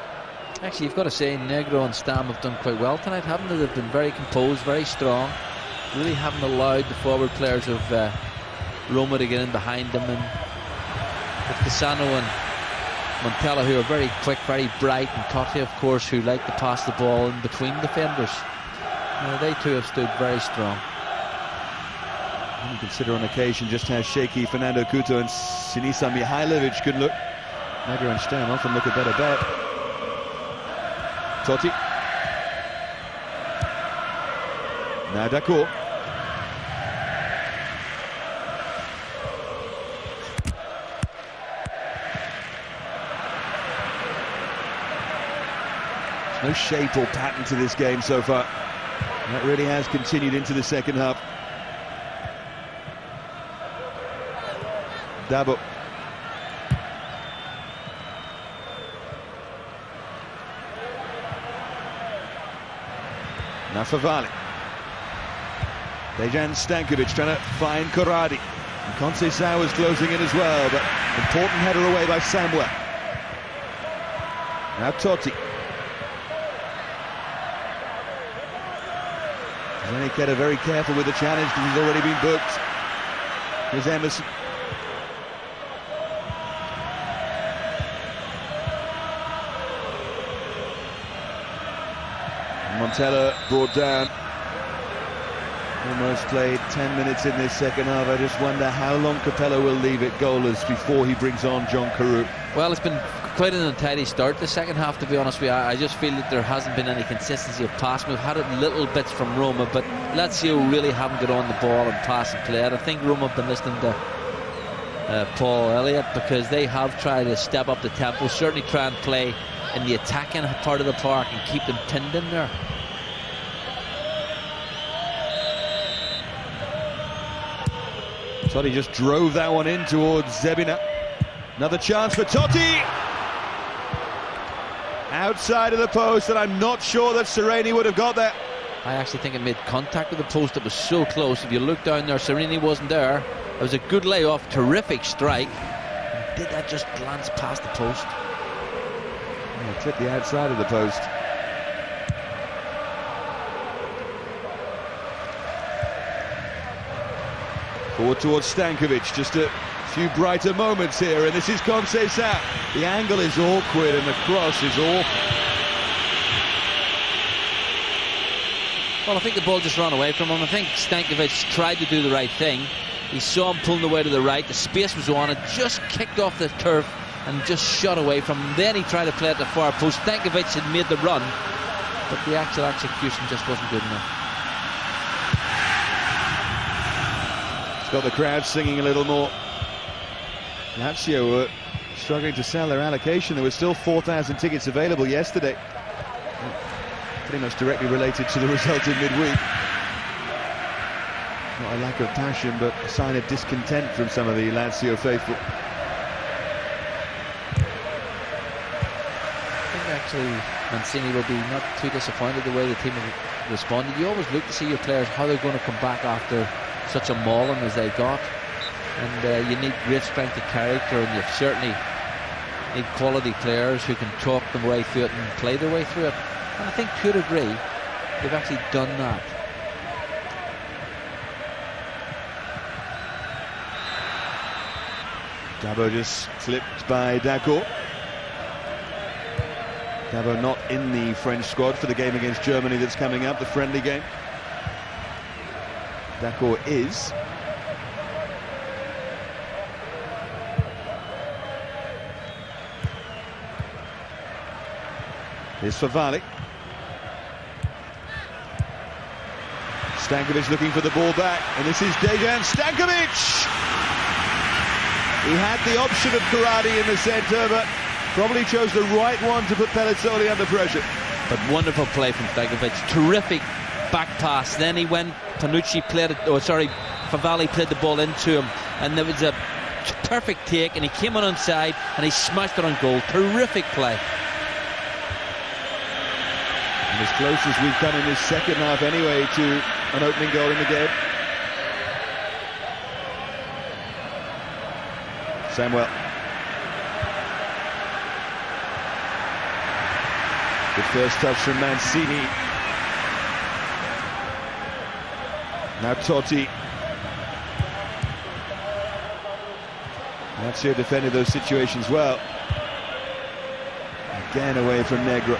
Actually, you've got to say Negro and Stam have done quite well tonight, haven't they? They've been very composed, very strong. Really haven't allowed the forward players of Roma to get in behind them. And with Cassano and Montella, who are very quick, very bright, and Totti, of course, who like to pass the ball in between defenders. They too have stood very strong. You consider on occasion just how shaky Fernando Couto and Sinisa Mihailovic could look. Negro and Stam often look a better bet. Totti. Now Dacour. There's no shape or pattern to this game so far. And that really has continued into the second half. Dabo. Now for Vali. Dejan Stankovic trying to find Corradi. And Conceição is closing in as well, but important header away by Samuel. Now Totti. Zaniketa very careful with the challenge because he's already been booked. Here's Emerson. Montella brought down. Almost played 10 minutes in this second half. I just wonder how long Capello will leave it goalless before he brings on John Carew. Well, it's been quite an untidy start the second half, to be honest with you. I just feel that there hasn't been any consistency of pass. We've had it little bits from Roma, but Lazio really haven't got on the ball and pass and play. And I think Roma have been listening to Paul Elliott, because they have tried to step up the tempo, certainly try and play in the attacking part of the park and keep them pinned in there. Totti just drove that one in towards Zebina. Another chance for Totti. Outside of the post, and I'm not sure that Serie would have got there. I actually think it made contact with the post. It was so close. If you look down there, Serie wasn't there. It was a good layoff, terrific strike. Did that just glance past the post? Yeah, clipped the outside of the post. Forward towards Stankovic, just a few brighter moments here, and this is Conceição. The angle is awkward and the cross is awful. Well, I think the ball just ran away from him. I think Stankovic tried to do the right thing. He saw him pulling away to the right, the space was on, it just kicked off the turf and just shot away from him. Then he tried to play at the far post. Stankovic had made the run, but the actual execution just wasn't good enough. It's got the crowd singing a little more. Lazio were struggling to sell their allocation. There were still 4,000 tickets available yesterday. Pretty much directly related to the result in midweek. Not a lack of passion, but a sign of discontent from some of the Lazio faithful. I think actually Mancini will be not too disappointed the way the team have responded. You always look to see your players, how they're going to come back after such a mauling as they got. And you need great strength of character, and you certainly need quality players who can talk their way through it and play their way through it. And I think to a degree, they've actually done that. Dabo just clipped by Dacor. Dabo not in the French squad for the game against Germany that's coming up, the friendly game. Dacor is. Here's Favali. Stankovic looking for the ball back, and this is Dejan Stankovic! He had the option of Karate in the centre, but probably chose the right one to put Pellizzoli under pressure. But wonderful play from Stankovic. Terrific back pass. Then he went, Panucci played it, Favali played the ball into him, and there was a perfect take, and he came on onside, and he smashed it on goal. Terrific play. And as close as we've come in this second half anyway to an opening goal in the game. Samuel. Good first touch from Mancini. Now Totti. Lazio defended those situations well. Again away from Negro.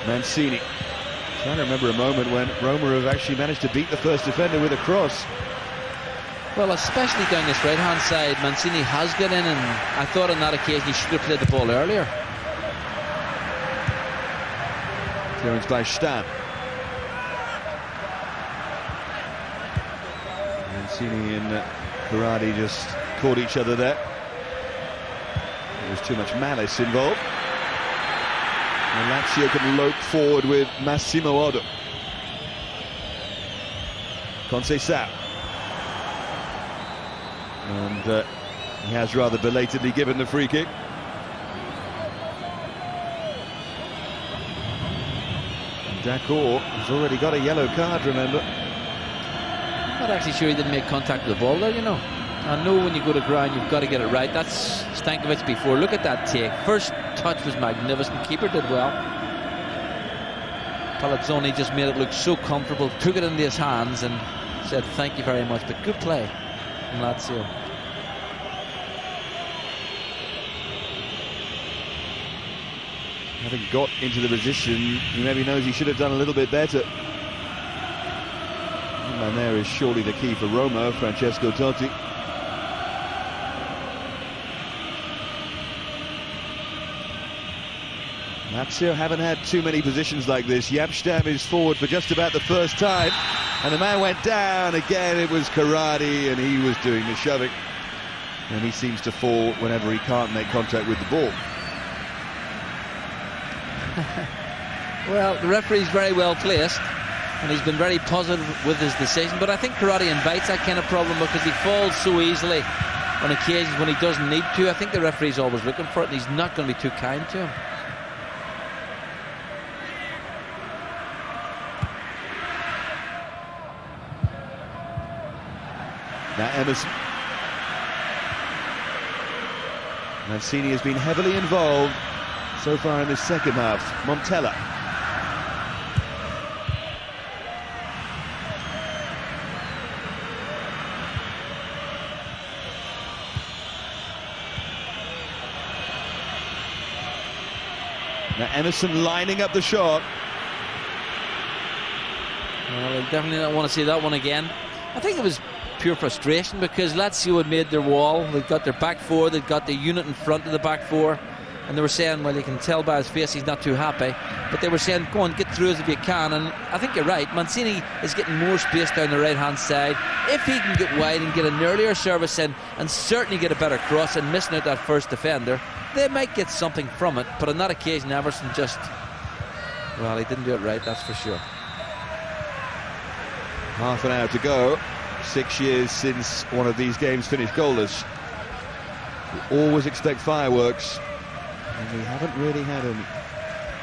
Mancini. Trying to remember a moment when Roma have actually managed to beat the first defender with a cross. Well, especially down this right-hand side, Mancini has got in, and I thought on that occasion he should have played the ball earlier. Clearance by Stan. Mancini and Karate just caught each other there. There was too much malice involved. And Lazio can lope forward with Massimo Oddo. Conceição. And he has rather belatedly given the free kick. Dacor has already got a yellow card, remember. I'm not actually sure he didn't make contact with the ball there, you know. I know when you go to ground you've got to get it right. That's Stankovic before. Look at that take. First touch was magnificent. Keeper did well. Pellizzoni just made it look so comfortable, took it into his hands and said thank you very much. But good play from Lazio. Having got into the position, he maybe knows he should have done a little bit better. And there is surely the key for Roma, Francesco Totti. Lazio haven't had too many positions like this. Yapstam is forward for just about the first time, and the man went down again. It was Karate, and he was doing the shoving, and he seems to fall whenever he can't make contact with the ball. Well, the referee's very well placed, and he's been very positive with his decision, but I think Karate invites that kind of problem because he falls so easily on occasions when he doesn't need to. I think the referee's always looking for it, and he's not going to be too kind to him. Now Emerson. Mancini has been heavily involved so far in this second half. Montella. Now Emerson lining up the shot. Well, I definitely don't want to see that one again. I think it was pure frustration because Lazio had made their wall. They've got their back four, they've got the unit in front of the back four, and they were saying, well, you can tell by his face he's not too happy, but they were saying, go on, get through as if you can. And I think you're right. Mancini is getting more space down the right hand side. If he can get wide and get an earlier service in and certainly get a better cross and missing out that first defender, they might get something from it. But on that occasion, Everson just, well, he didn't do it right, that's for sure. Half an hour to go. 6 years since one of these games finished goalless. We always expect fireworks, and we haven't really had any.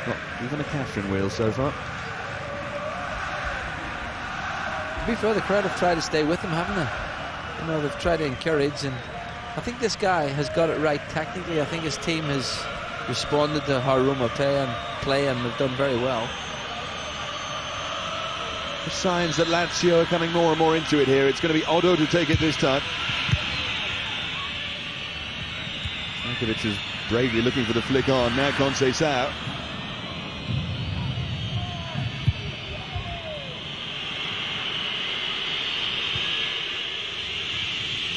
Not even a Catherine wheel so far. To be fair, the crowd have tried to stay with him, haven't they? You know, they've tried to encourage, and I think this guy has got it right technically. I think his team has responded to how Roma play and they've done very well. The signs that Lazio are coming more and more into it here. It's going to be Oddo to take it this time. Stankovic is bravely looking for the flick on. Now Conceição.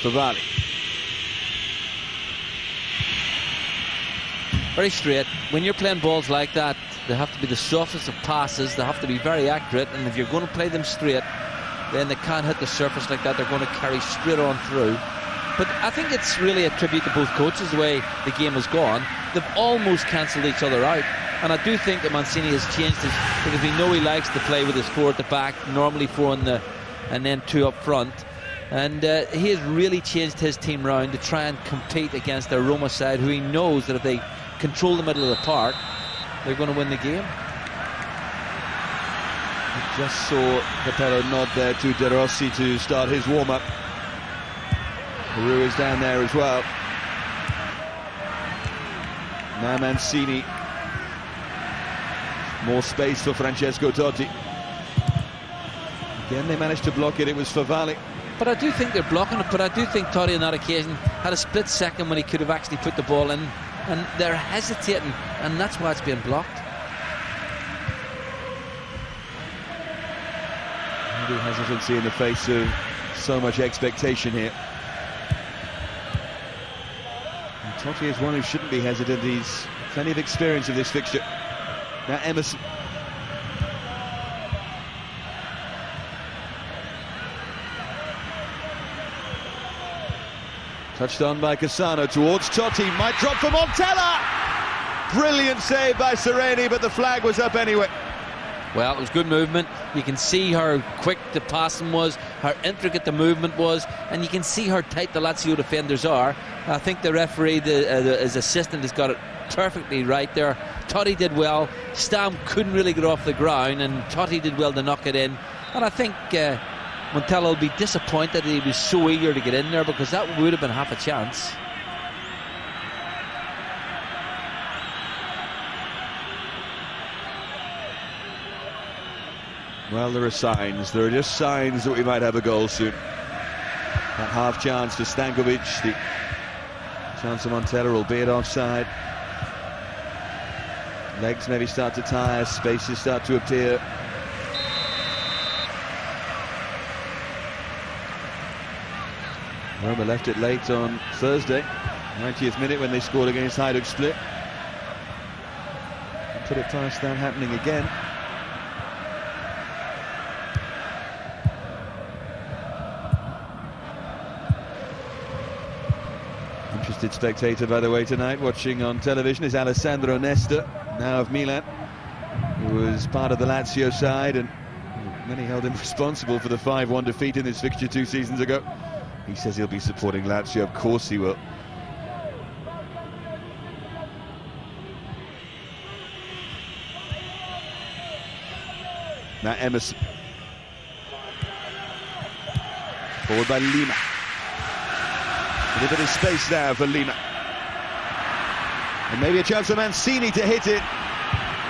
Favali. Very straight. When you're playing balls like that, they have to be the softest of passes. They have to be very accurate, and if you're going to play them straight, then they can't hit the surface like that. They're going to carry straight on through. But I think it's really a tribute to both coaches, the way the game has gone. They've almost cancelled each other out, and I do think that Mancini has changed his, because we know he likes to play with his four at the back, normally four in the, and then two up front. And he has really changed his team round to try and compete against their Roma side, who he knows that if they control the middle of the park, they're going to win the game. I just saw Capello nod there to De Rossi to start his warm-up. Peru is down there as well. Now Mancini. More space for Francesco Totti. Again, they managed to block it. It was Favali. But I do think they're blocking it, but I do think Totti on that occasion had a split second when he could have actually put the ball in, and they're hesitating, and that's why it's being blocked. Maybe hesitancy in the face of so much expectation here. And Totti is one who shouldn't be hesitant. He's plenty of experience of this fixture. Now Emerson. Touched on by Cassano towards Totti, might drop for Montella! Brilliant save by Sereni, but the flag was up anyway. Well, it was good movement. You can see how quick the passing was, how intricate the movement was, and you can see how tight the Lazio defenders are. I think the referee, his assistant, has got it perfectly right there. Totti did well. Stam couldn't really get off the ground, and Totti did well to knock it in. And I think Montella will be disappointed that he was so eager to get in there, because that would have been half a chance. Well, there are signs. There are just signs that we might have a goal soon. That half chance to Stankovic, the chance of Montella, albeit offside. Legs maybe start to tire, spaces start to appear. Roma left it late on Thursday, 90th minute, when they scored against Hajduk Split. Put it past that happening again. Interested spectator, by the way, tonight watching on television is Alessandro Nesta, now of Milan, who was part of the Lazio side, and many held him responsible for the 5-1 defeat in this fixture 2 seasons ago. He says he'll be supporting Lazio. Of course he will. Now Emerson. Forward by Lima. A little bit of space now for Lima. And maybe a chance for Mancini to hit it,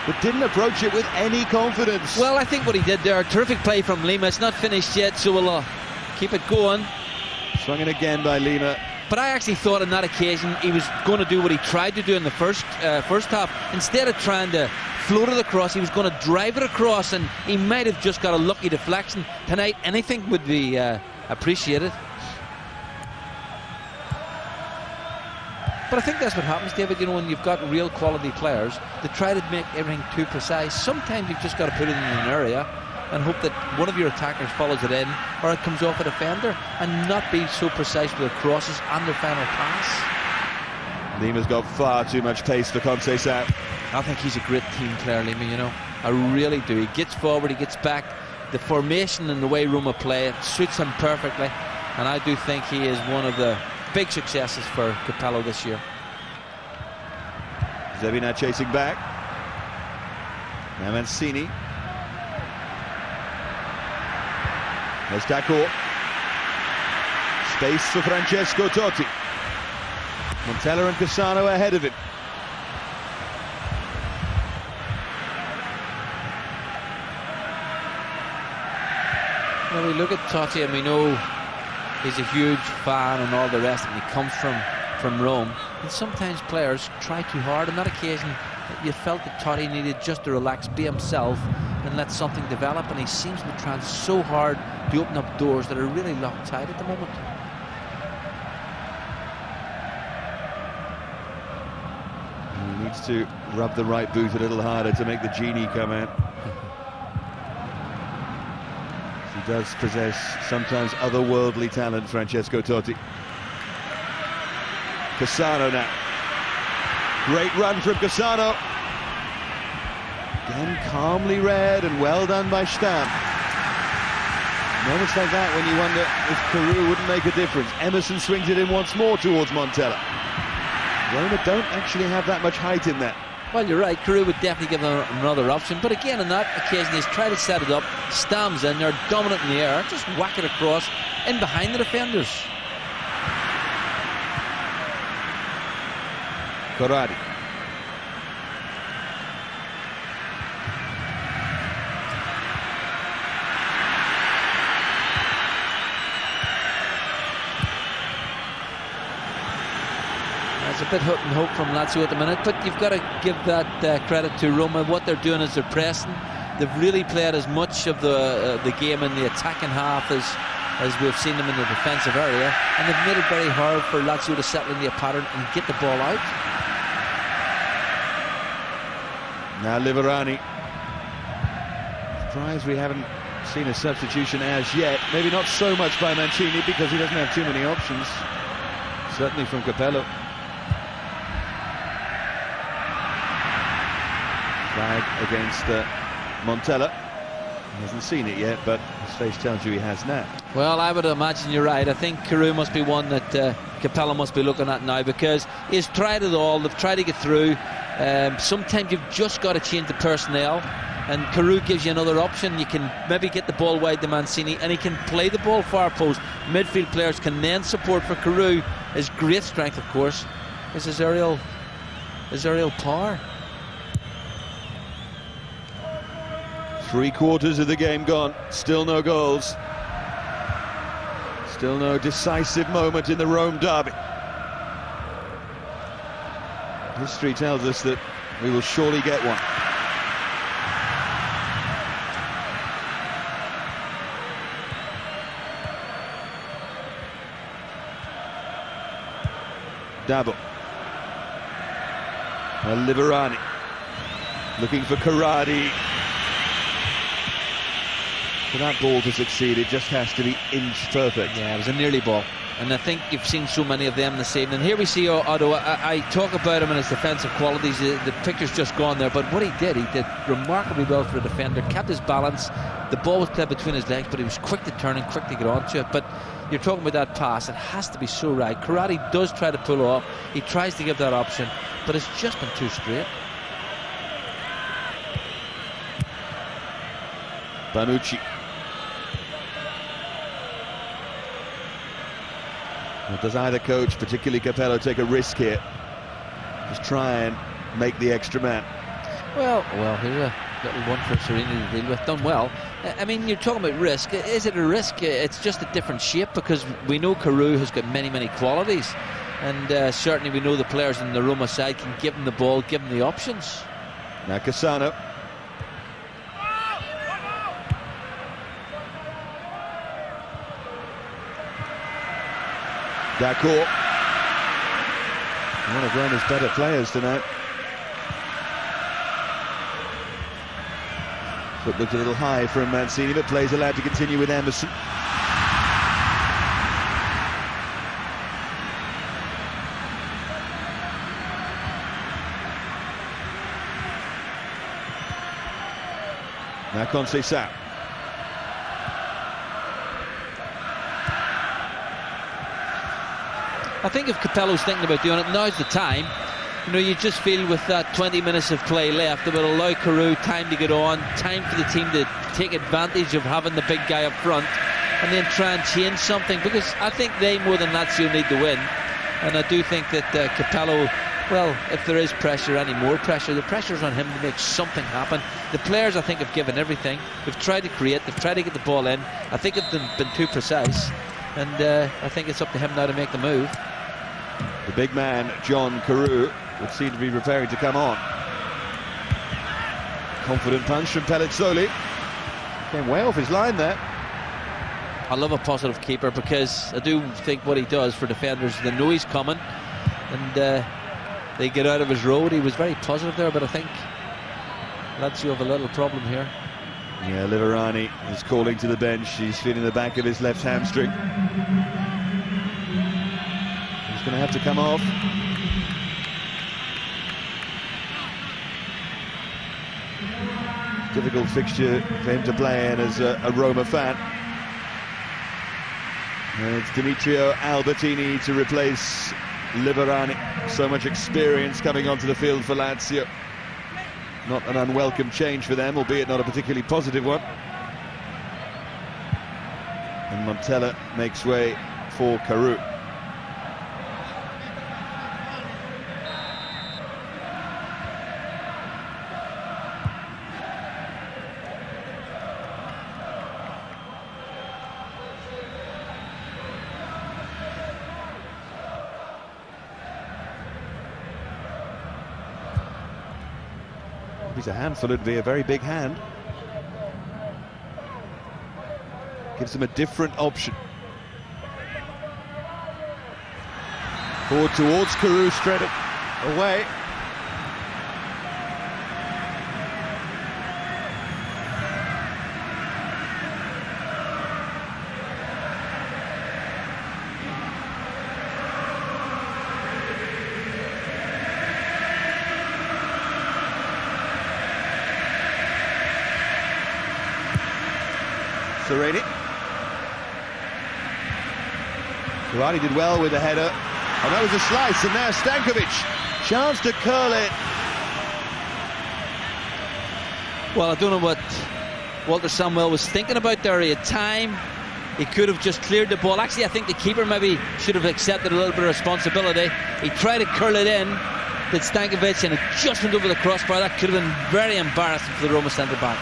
but didn't approach it with any confidence. Well, I think what he did there, a terrific play from Lima. It's not finished yet, so we'll keep it going. Swung in again by Lima. But I actually thought on that occasion he was going to do what he tried to do in the first half. Instead of trying to float it across, he was going to drive it across, and he might have just got a lucky deflection. Tonight, anything would be appreciated. But I think that's what happens, David, you know, when you've got real quality players, they try to make everything too precise. Sometimes you've just got to put it in an area and hope that one of your attackers follows it in, or it comes off a defender, and not be so precise with the crosses and their final pass. Lima's got far too much pace for Conceição. I think he's a great team player, Lima, you know. I really do. He gets forward, he gets back. The formation and the way Roma play, it suits him perfectly. And I do think he is one of the big successes for Capello this year. Zebi now chasing back. Now Mancini. There's Dacor. Space for Francesco Totti. Montella and Cassano ahead of him. Well, we look at Totti and we know he's a huge fan and all the rest, and he comes from Rome. And sometimes players try too hard. On that occasion, you felt that Totti needed just to relax, be himself, and let something develop. And he seems to be trying so hard to open up doors that are really locked tight at the moment. He needs to rub the right boot a little harder to make the genie come out. He does possess sometimes otherworldly talent, Francesco Totti. Cassano now. Great run from Cassano. Again, calmly read and well done by Stamm. Moments like that when you wonder if Carew wouldn't make a difference. Emerson swings it in once more towards Montella. Roma don't actually have that much height in there. Well, you're right, Carew would definitely give them another option, but again on that occasion he's tried to set it up. Stamm's in there, dominant in the air, just whack it across in behind the defenders. Corradi. It's a bit hut and hope from Lazio at the minute, but you've got to give that credit to Roma. What they're doing is they're pressing. They've really played as much of the game in the attacking half as we've seen them in the defensive area, and they've made it very hard for Lazio to settle into a pattern and get the ball out. Now Liverani. Surprised we haven't seen a substitution as yet. Maybe not so much by Mancini because he doesn't have too many options. Certainly from Capello. Flag against Montella. He hasn't seen it yet, but his face tells you he has now. Well, I would imagine you're right. I think Carew must be one that Capello must be looking at now, because he's tried it all. They've tried to get through. Sometimes you've just got to change the personnel, and Carew gives you another option. You can maybe get the ball wide to Mancini, and he can play the ball far post. Midfield players can then support for Carew. His great strength, of course, is his aerial power. 3/4 of the game gone, still no goals. Still no decisive moment in the Rome derby. History tells us that we will surely get one. Dabo. Liverani. Looking for Corradi. For that ball to succeed, it just has to be inch perfect. Yeah, it was a nearly ball. And I think you've seen so many of them this evening. Here we see Otto. I talk about him and his defensive qualities. The picture's just gone there. But what he did remarkably well for a defender. Kept his balance. The ball was played between his legs, but he was quick to turn and quick to get onto it. But you're talking about that pass. It has to be so right. Corradi does try to pull off. He tries to give that option, but it's just been too straight. Bonucci. Does either coach, particularly Capello, take a risk here? just try and make the extra man. Well, here's a little one for Serie to deal with. Done well. I mean, you're talking about risk. Is it a risk? It's just a different shape, because we know Carew has got many, many qualities. And certainly we know the players in the Roma side can give him the ball, give him the options. Now Cassano. D'accord. One of Roma's better players tonight. Foot looked a little high from Mancini, but play's allowed to continue with Emerson. Now Conceição. I think if Capello's thinking about doing it, now's the time. You know, you just feel with that 20 minutes of play left, it will allow Carew time to get on, time for the team to take advantage of having the big guy up front, and then try and change something, because I think they, more than Lazio, need to win. And I do think that Capello, well, if there is pressure, any more pressure, the pressure's on him to make something happen. The players, I think, have given everything. They've tried to create, they've tried to get the ball in. I think they've been too precise, and I think it's up to him now to make the move. The big man, John Carew, would seem to be preparing to come on. Confident punch from Pellizzoli. Came way off his line there. I love a positive keeper, because I do think what he does for defenders, they know he's coming, and they get out of his road. He was very positive there, but I think Lazio have a little problem here. Yeah, Liverani is calling to the bench. He's feeling the back of his left hamstring. He's going to have to come off. Difficult fixture for him to play in as a Roma fan. And it's Demetrio Albertini to replace Liverani. So much experience coming onto the field for Lazio. Not an unwelcome change for them, albeit not a particularly positive one. And Montella makes way for Carew. He's a handful, it'd be a very big hand. Gives him a different option. Forward towards Carew, straight away. Serie. Karate did well with the header. Oh, that was a slice, and now Stankovic. Chance to curl it. Well, I don't know what Walter Samuel was thinking about there. He had time. He could have just cleared the ball. Actually, I think the keeper maybe should have accepted a little bit of responsibility. He tried to curl it in, did Stankovic, and it just went over the crossbar. That could have been very embarrassing for the Roma centre-back.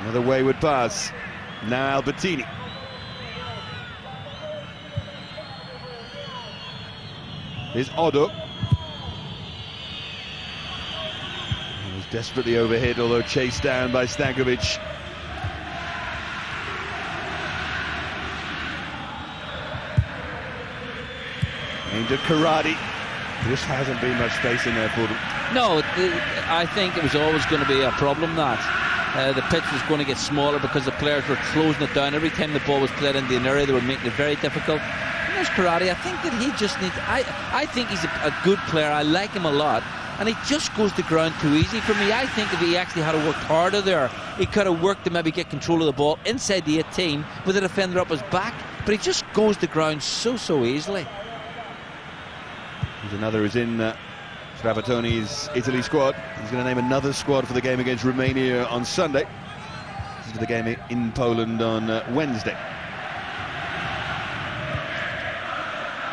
Another wayward pass. Now Albertini. Here's Odo. He was desperately overhit, although chased down by Stankovic. Aimed at Karate. There just hasn't been much space in there for them. No, I think it was always going to be a problem that the pitch was going to get smaller because the players were closing it down. Every time the ball was played into an area, they were making it very difficult. And there's Karate. I think that he just needs... I think he's a good player. I like him a lot. And he just goes to ground too easy for me. I think if he actually had worked harder there, he could have worked to maybe get control of the ball inside the 18 with the defender up his back. But he just goes to ground so easily. There's another who's in Trapattoni's Italy squad. He's going to name another squad for the game against Romania on Sunday. This is the game in Poland on Wednesday.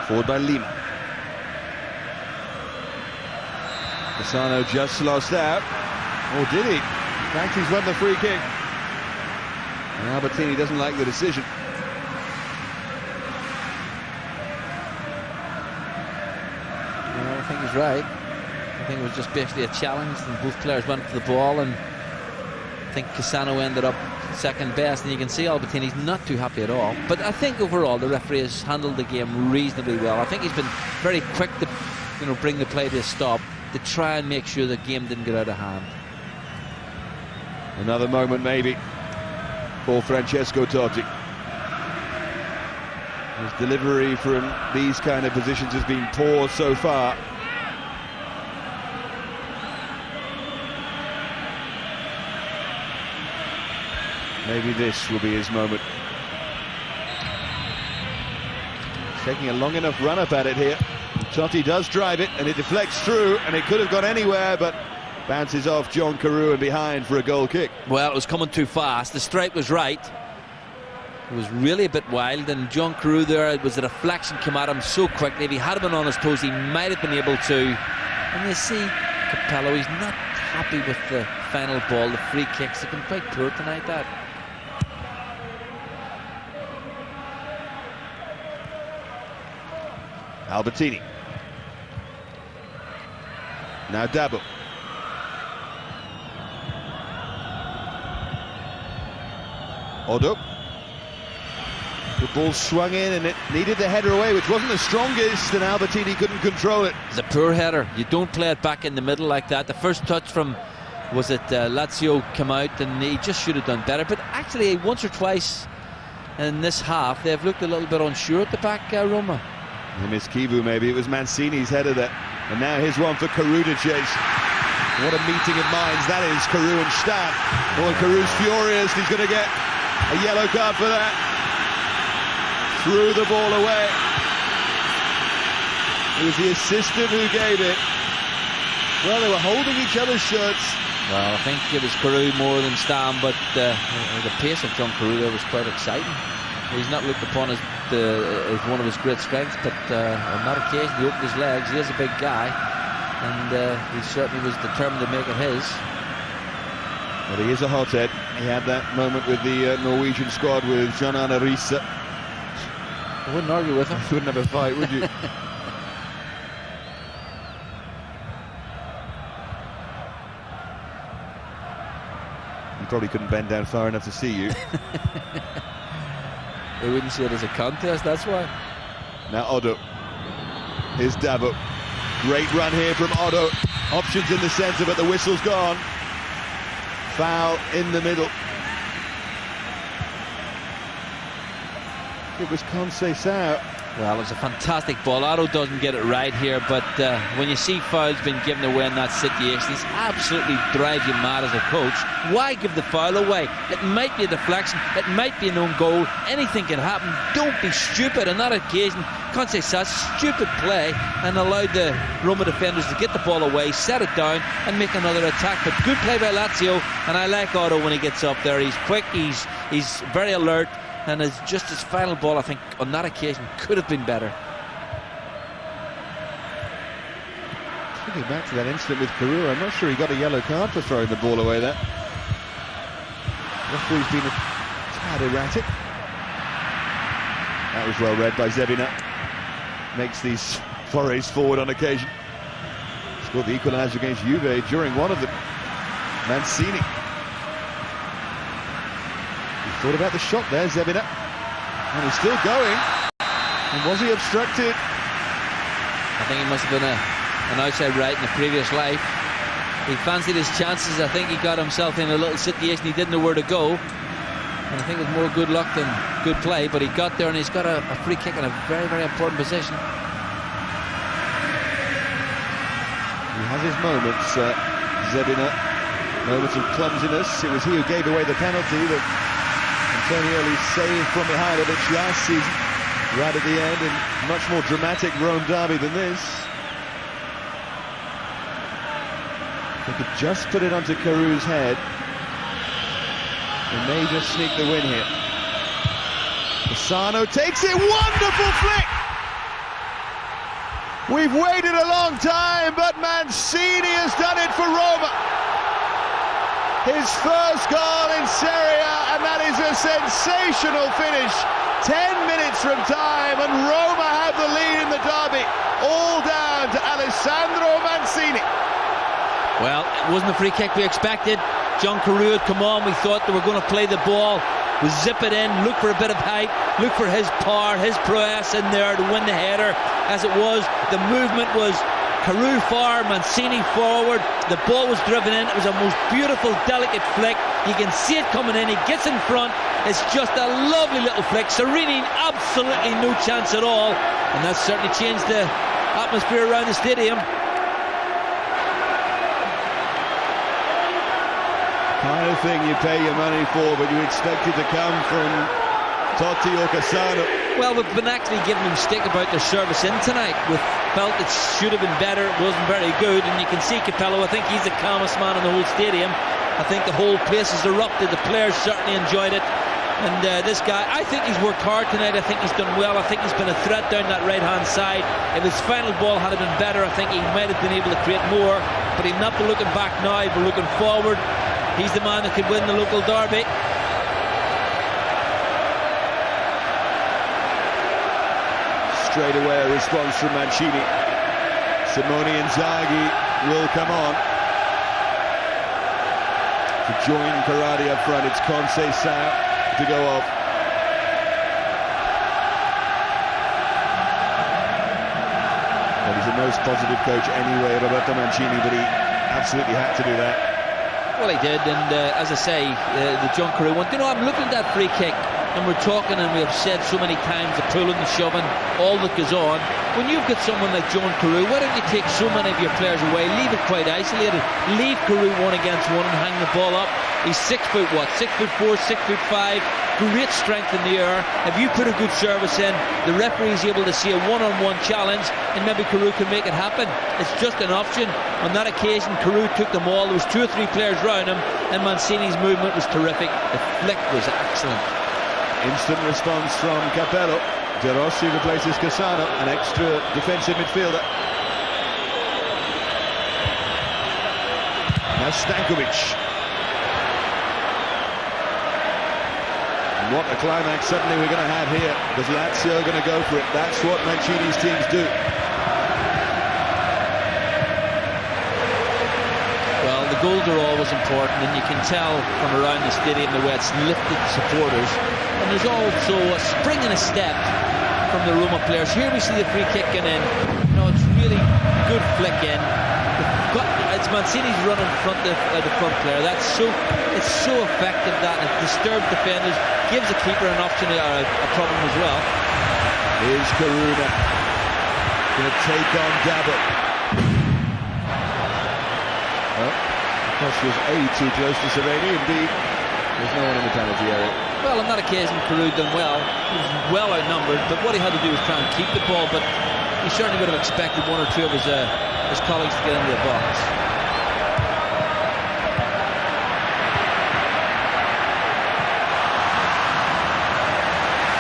Forward by Lima. Cassano just lost out. Or did he? In fact, he's won the free kick. And Albertini doesn't like the decision. Well, I think he's right. I think it was just basically a challenge, and both players went for the ball, and I think Cassano ended up second best, and you can see Albertini's not too happy at all. But I think overall the referee has handled the game reasonably well. I think he's been very quick to, bring the play to a stop, to try and make sure the game didn't get out of hand. Another moment maybe for Francesco Totti. His delivery from these kind of positions has been poor so far. Maybe this will be his moment. He's taking a long enough run up at it here. Totti does drive it, and it deflects through, and it could have gone anywhere, but bounces off John Carew and behind for a goal kick. Well, it was coming too fast. The strike was right. It was really a bit wild, and John Carew there, it was a deflection, came at him so quickly. If he had been on his toes, he might have been able to. And you see Capello, he's not happy with the final ball. The free kicks have been quite poor tonight, that. Albertini. Now Dabo. Odo. The ball swung in and it needed the header away, which wasn't the strongest, and Albertini couldn't control it. It's a poor header. You don't play it back in the middle like that. The first touch from, was it Lazio, came out, and he just should have done better. But actually, once or twice in this half, they've looked a little bit unsure at the back, Roma. They missed Kivu, maybe. It was Mancini's header there. And now here's one for Carew to chase. What a meeting of minds that is, Carew and Stan. Oh, and Carew's furious. He's going to get a yellow card for that. Threw the ball away. It was the assistant who gave it. Well, they were holding each other's shirts. Well, I think it was Carew more than Stan, but the pace of John Carew there was quite exciting. He's not looked upon as one of his great strengths, but on that occasion he opened his legs. He is a big guy, and he certainly was determined to make it his. But he is a hothead. He had that moment with the Norwegian squad with John Arne Riise. I wouldn't argue with him. You wouldn't have a fight, would you? You probably couldn't bend down far enough to see you. They wouldn't see it as a contest, that's why. Now Odo. Here's Dabo. Great run here from Odo. Options in the centre, but the whistle's gone. Foul in the middle. It was Conceição. Well, it was a fantastic ball. Otto doesn't get it right here, but when you see fouls being given away in that situation, it's absolutely drive you mad as a coach. Why give the foul away? It might be a deflection, it might be an own goal, anything can happen. Don't be stupid. On that occasion, Conceição, stupid play, and allowed the Roma defenders to get the ball away, set it down, and make another attack. But good play by Lazio, and I like Otto when he gets up there. He's quick, he's very alert. And it's just his final ball, I think, on that occasion, could have been better. Thinking back to that incident with Carew, I'm not sure he got a yellow card for throwing the ball away there. Referee's been a tad erratic. That was well read by Zebina. Makes these forays forward on occasion. Scored the equaliser against Juve during one of them. Mancini. Thought about the shot there, Zebina. And he's still going. And was he obstructed? I think he must have been an outside right in the previous life. He fancied his chances. I think he got himself in a little situation he didn't know where to go. And I think it was more good luck than good play, but he got there and he's got a free kick in a very, very important position. He has his moments, Zebina. Moments of clumsiness. It was he who gave away the penalty that Antonioli saved from Mihailovic last season, right at the end, in much more dramatic Rome derby than this. They could just put it onto Caru's head. They may just sneak the win here. Cassano takes it, wonderful flick! We've waited a long time, but Mancini has done it for Roma. His first goal in Serie A, and that is a sensational finish. 10 minutes from time, and Roma have the lead in the derby, all down to Alessandro Mancini. Well, it wasn't the free kick we expected. John Carew had come on, we thought they were going to play the ball, we zip it in, look for a bit of height, look for his power, his prowess in there to win the header. As it was, the movement was Carew far, Mancini forward, the ball was driven in, it was a most beautiful, delicate flick. You can see it coming in, he gets in front, it's just a lovely little flick. Serini, absolutely no chance at all, and that certainly changed the atmosphere around the stadium. Kind of thing you pay your money for, but you expect it to come from Totti or Cassano. Well, we've been actually giving them stick about their service in tonight. We felt it should have been better, it wasn't very good, and you can see Capello, I think he's the calmest man in the whole stadium. I think the whole place has erupted, the players certainly enjoyed it, and this guy, I think he's worked hard tonight, I think he's done well, I think he's been a threat down that right-hand side. If his final ball had been better, I think he might have been able to create more, but he'd not be looking back now, he'd be looking forward. He's the man that could win the local derby. Straight away a response from Mancini. Simone Inzaghi will come on to join Corradi up front. It's Conceição to go off. Well, he's the most positive coach anyway, Roberto Mancini, but he absolutely had to do that. Well, he did, and as I say, the John Carew one. You know, I'm looking at that free kick, and we're talking, and we have said so many times the pulling, the shoving, all that goes on. When you've got someone like John Carew, why don't you take so many of your players away, leave it quite isolated, leave Carew 1-against-1 and hang the ball up. He's 6 foot what? 6'4", 6'5", great strength in the air. If you put a good service in, the referee is able to see a one-on-one challenge, and maybe Carew can make it happen. It's just an option. On that occasion, Carew took them all. There was 2 or 3 players round him, and Mancini's movement was terrific. The flick was excellent. Instant response from Capello. De Rossi replaces Cassano, an extra defensive midfielder. Now Stankovic. And what a climax suddenly we're going to have here, because Lazio are going to go for it. That's what Mancini's teams do. Well, the goals are always important, and you can tell from around the stadium the way it's lifted supporters. And there's also a spring and a step from the Roma players. Here we see the free kick in. You know, it's really good flick in. It's Mancini's run in front of the front player. It's so effective that it disturbs defenders, gives the keeper an option, a problem as well. Here's Karuna going to take on Dabo. Well, the cross was too close to Serie. Indeed, there's no one in the penalty area. Well, on that occasion, Carew done well. He was well outnumbered, but what he had to do was try and keep the ball, but he certainly would have expected 1 or 2 of his colleagues to get into the box.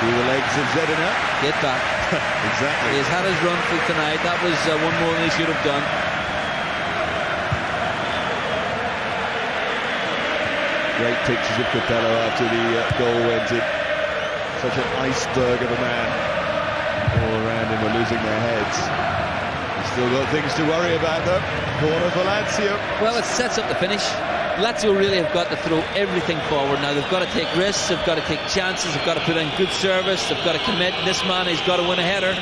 Through the legs of Zedina. Get back. Exactly. He's had his run for tonight. That was one more than he should have done. Great pictures of Capello after the goal went in. Such an iceberg of a man. All around him are losing their heads. He's still got things to worry about though. Corner for Lazio. Well, it sets up the finish. Lazio really have got to throw everything forward now. They've got to take risks, they've got to take chances, they've got to put in good service, they've got to commit. This man has got to win a header.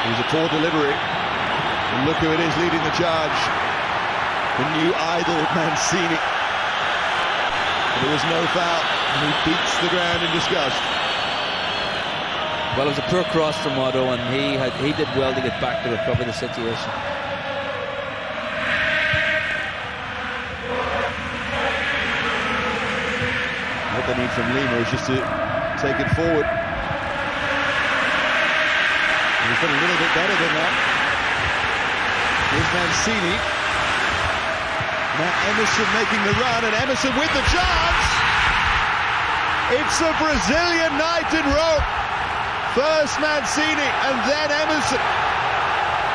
It was a poor delivery. And look who it is leading the charge. The new idol, Mancini. There was no foul, and he beats the ground in disgust. Well, it was a poor cross from Otto, and he did well to get back to recover the situation. What they need from Lima is just to take it forward. He's done a little bit better than that. Here's Mancini. Now Emerson making the run, and Emerson with the chance. It's a Brazilian night in Rome. First Mancini and then Emerson.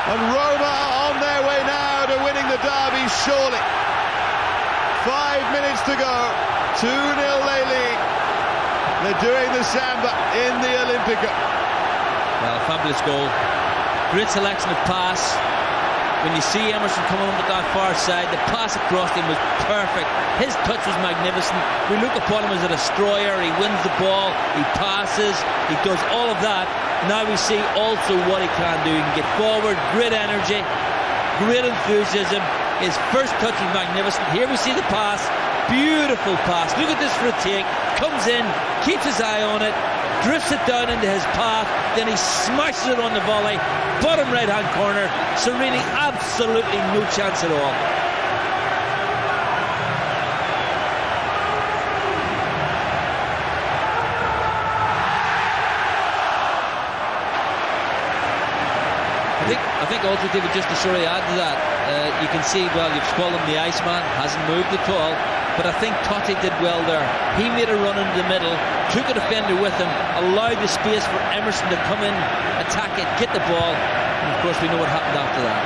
And Roma are on their way now to winning the derby, surely. 5 minutes to go. 2-0 they lead. They're doing the samba in the Olimpico. Well, fabulous goal. Great selection of pass. When you see Emerson coming up that far side, the pass across him was perfect. His touch was magnificent. We look upon him as a destroyer. He wins the ball, he passes, he does all of that. Now we see also what he can do. He can get forward, great energy, great enthusiasm. His first touch was magnificent. Here we see the pass, beautiful pass. Look at this for a take. Comes in, keeps his eye on it, drifts it down into his path, then he smashes it on the volley, bottom right hand corner. Serie, absolutely no chance at all. I think also, David, just to sort of add to that, you can see, well, you've called him the Iceman, hasn't moved at all, but I think Totti did well there. He made a run into the middle, took a defender with him, allowed the space for Emerson to come in, attack it, get the ball, and of course we know what happened after that.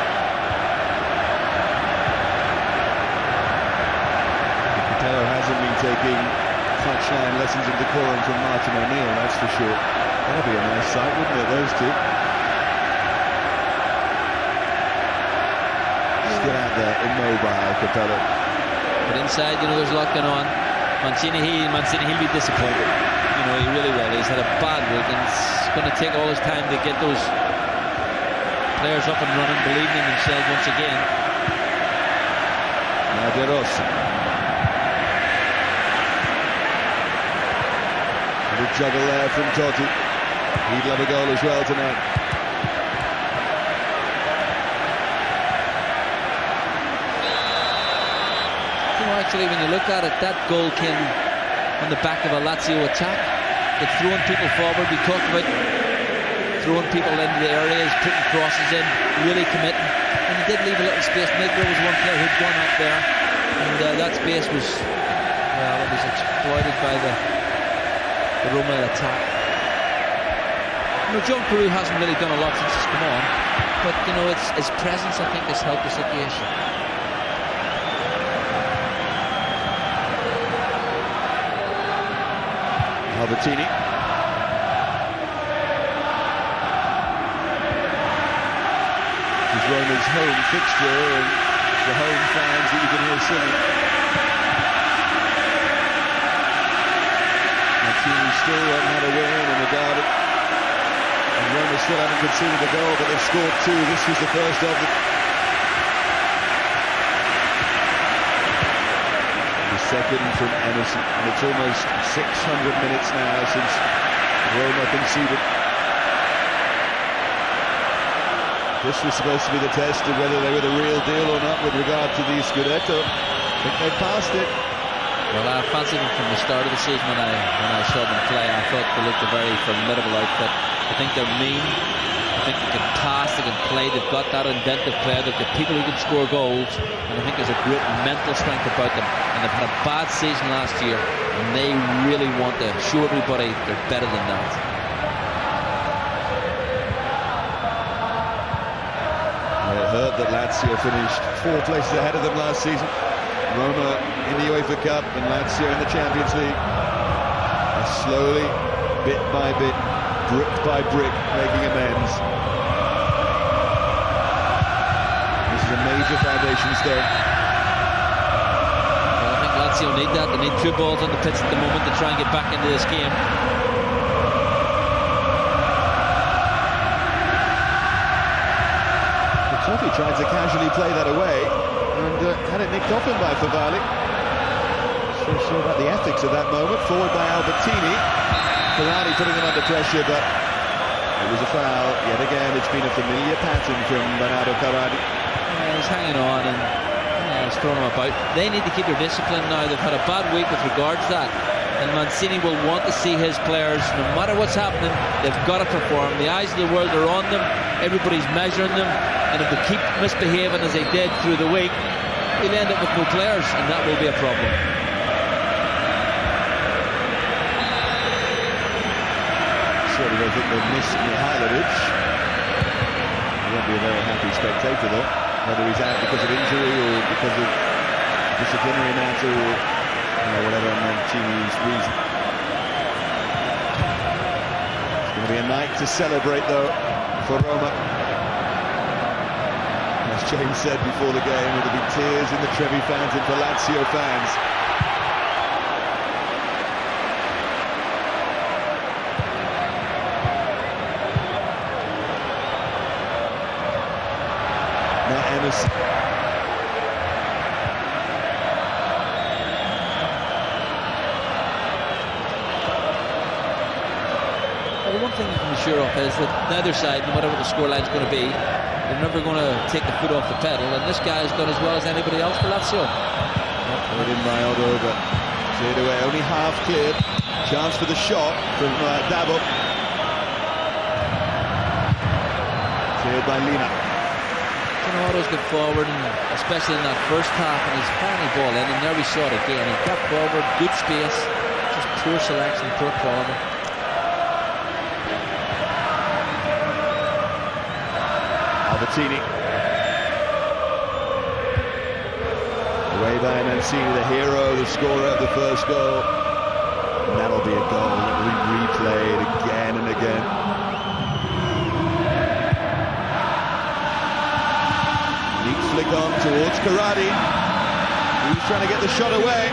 Capello hasn't been taking touchline lessons of decorum from Martin O'Neill, that's for sure. That'll be a nice sight, wouldn't it, those two? Still out there, immobile, Capello. But inside, there's a lot going on. Mancini, he'll be disappointed. He really will. He's had a bad week, and it's going to take all his time to get those players up and running, believing in themselves once again. Now De Rossi. A juggle there from Totti. He'd love a goal as well tonight. Actually, when you look at it, that goal came on the back of a Lazio attack. It's throwing people forward. We talked about throwing people into the areas, putting crosses in, really committing. And he did leave a little space. Negro was one player who'd gone up there, and that space was, well, it was exploited by the Roma attack. John Carew hasn't really done a lot since he's come on, but his presence, I think, has helped the situation. Albertini. This is Roma's home fixture, and the home fans that you can hear singing. Mancini still haven't had a win in the derby, and Roma still haven't conceded a goal, but they've scored two. This was the first of them. Second from Emerson, and it's almost 600 minutes now since Roma conceded. This was supposed to be the test of whether they were the real deal or not with regard to the Scudetto. I think they passed it. Well, I fancied them from the start of the season when I saw them play. I thought they looked a very formidable outfit. I think they're mean. I think they can pass, they can play, they've got that inventive player, they've got people who can score goals, and I think there's a great mental strength about them. And they've had a bad season last year, and they really want to show everybody they're better than that. I heard that Lazio finished 4 places ahead of them last season. Roma in the UEFA Cup and Lazio in the Champions League. And slowly, bit by bit, brick by brick, making amends. This is a major foundation stone. Well, I think Lazio need that. They need 2 balls on the pitch at the moment to try and get back into this game. Totti tried to casually play that away and had it nicked off him by Favali. Not sure about the ethics of that moment. Forward by Albertini. Favali putting them under pressure, but it was a foul. Yet again, it's been a familiar pattern from Bernardo Carradi. Yeah, he's hanging on and he's throwing them about. They need to keep their discipline now. They've had a bad week with regards to that. and Mancini will want to see his players, no matter what's happening, they've got to perform. The eyes of the world are on them, everybody's measuring them, and if they keep misbehaving as they did through the week, we'll end up with no players, and that will be a problem. Certainly I think they've missed Mihailovic. He won't be a very happy spectator though, whether he's out because of injury or because of disciplinary matter or whatever Mancini's reason. It's going to be a night to celebrate though for Roma. As James said before the game, there'll be tears in the Trevi fountain for Lazio fans. Now Emerson. The one thing you can be sure of is that neither side, no matter what the scoreline's going to be, they're never going to take the foot off the pedal, and this guy has done as well as anybody else for Lazio. Put in by Otto, but cleared away, only half cleared. Chance for the shot from Dabo. Cleared by Lina. Otto's got forward, and especially in that first half, and he's finally ball in, and there we saw it again. He got forward, good space, just poor selection, poor quality. Albertini. Away by Mancini, the hero, the scorer of the first goal. And that'll be a goal that will be replayed again and again. Neat flick on towards Karadi. He's trying to get the shot away.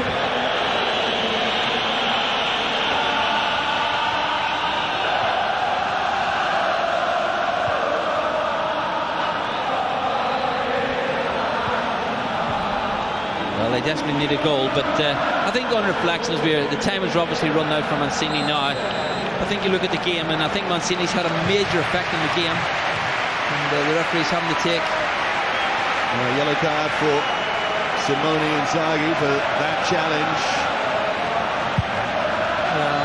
They desperately need a goal, but I think on reflection, as the time has obviously run out for Mancini now. I think you look at the game, and I think Mancini's had a major effect in the game, and the referee's having to take a yellow card for Simone Inzaghi for that challenge.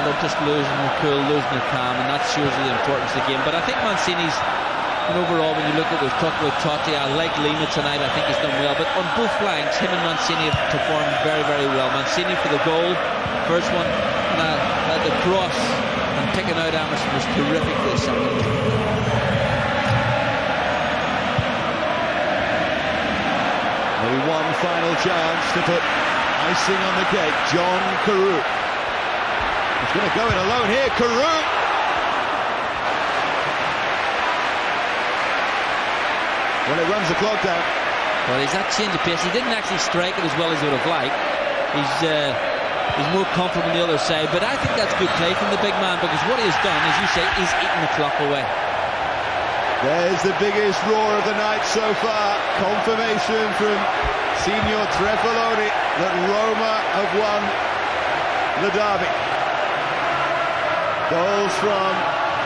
They're just losing their cool, losing their calm, and that shows you the importance of the game. But I think Mancini's, and overall, when you look at, we've talked about Totti, I like Lima tonight, I think he's done well, but on both flanks, him and Mancini have performed very, very well. Mancini for the goal, first one, and the cross, and picking out Emerson was terrific for the second. Maybe one final chance to put icing on the cake. John Carew. He's going to go in alone here, Carew! Well, it runs the clock down. Well, he's that change of pace. He didn't actually strike it as well as he would have liked. He's more comfortable on the other side, but I think that's good play from the big man, because what he has done, as you say, he's eaten the clock away. There's the biggest roar of the night so far. Confirmation from Signor Trefaloni that Roma have won the derby. Goals from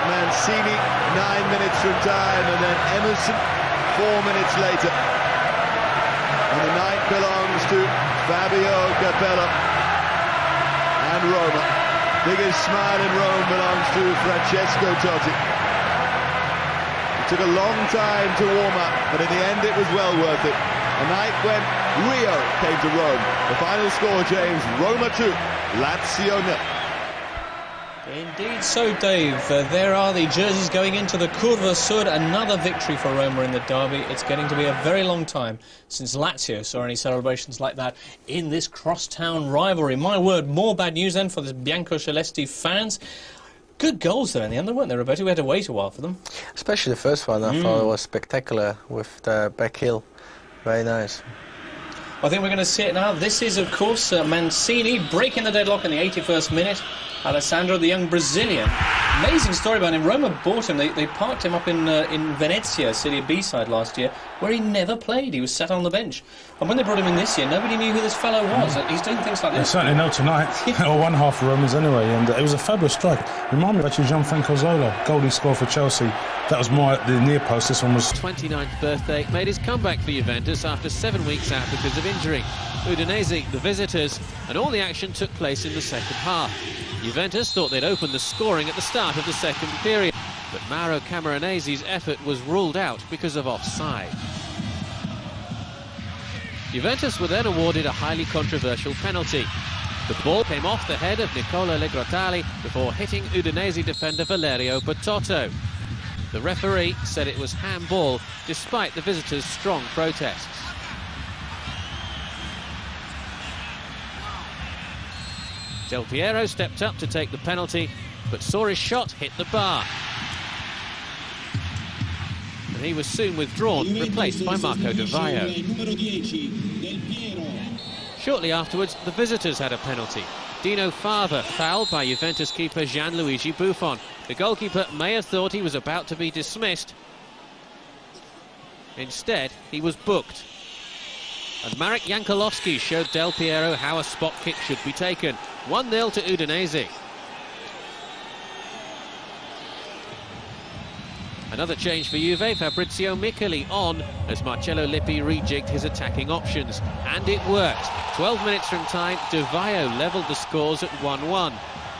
Mancini 9 minutes from time, and then Emerson 4 minutes later. And the night belongs to Fabio Capello and Roma. Biggest smile in Rome belongs to Francesco Totti. It took a long time to warm up, but in the end it was well worth it. A night when Rio came to Rome. The final score, James, Roma 2, Lazio 0. Indeed so, Dave. There are the jerseys going into the Curva Sud. Another victory for Roma in the derby. It's getting to be a very long time since Lazio saw any celebrations like that in this crosstown rivalry. My word, more bad news then for the Bianco-Celesti fans. Good goals there in the end, weren't there, Roberto? We had to wait a while for them. Especially the first one, I thought it was spectacular with the back heel. Very nice. I think we're going to see it now. This is, of course, Mancini breaking the deadlock in the 81st minute. Alessandro, the young Brazilian. Amazing story about him. Roma bought him. They parked him up in Venezia, Serie B side last year, where he never played. He was sat on the bench. And when they brought him in this year, nobody knew who this fellow was. He's doing things like this. They certainly know tonight, or one half of Romans anyway, and it was a fabulous strike. Reminded me of actually Gianfranco Zola, goal he scored for Chelsea. That was more at the near post. This one was 29th birthday, made his comeback for Juventus after 7 weeks out because of injury. Udinese, the visitors, and all the action took place in the second half. Juventus thought they'd opened the scoring at the start of the second period, but Mauro Camoranese's effort was ruled out because of offside. Juventus were then awarded a highly controversial penalty. The ball came off the head of Nicola Legrotali before hitting Udinese defender Valerio Bertotto. The referee said it was handball, despite the visitors' strong protests. Del Piero stepped up to take the penalty, but saw his shot hit the bar. And he was soon withdrawn, replaced by Marco Di Vaio. Shortly afterwards, the visitors had a penalty. Dino Fava fouled by Juventus keeper Gianluigi Buffon. The goalkeeper may have thought he was about to be dismissed. Instead, he was booked. And Marek Jankulovski showed Del Piero how a spot kick should be taken. 1-0 to Udinese. Another change for Juve, Fabrizio Micheli on as Marcello Lippi rejigged his attacking options. And it worked. 12 minutes from time, Di Vaio levelled the scores at 1-1.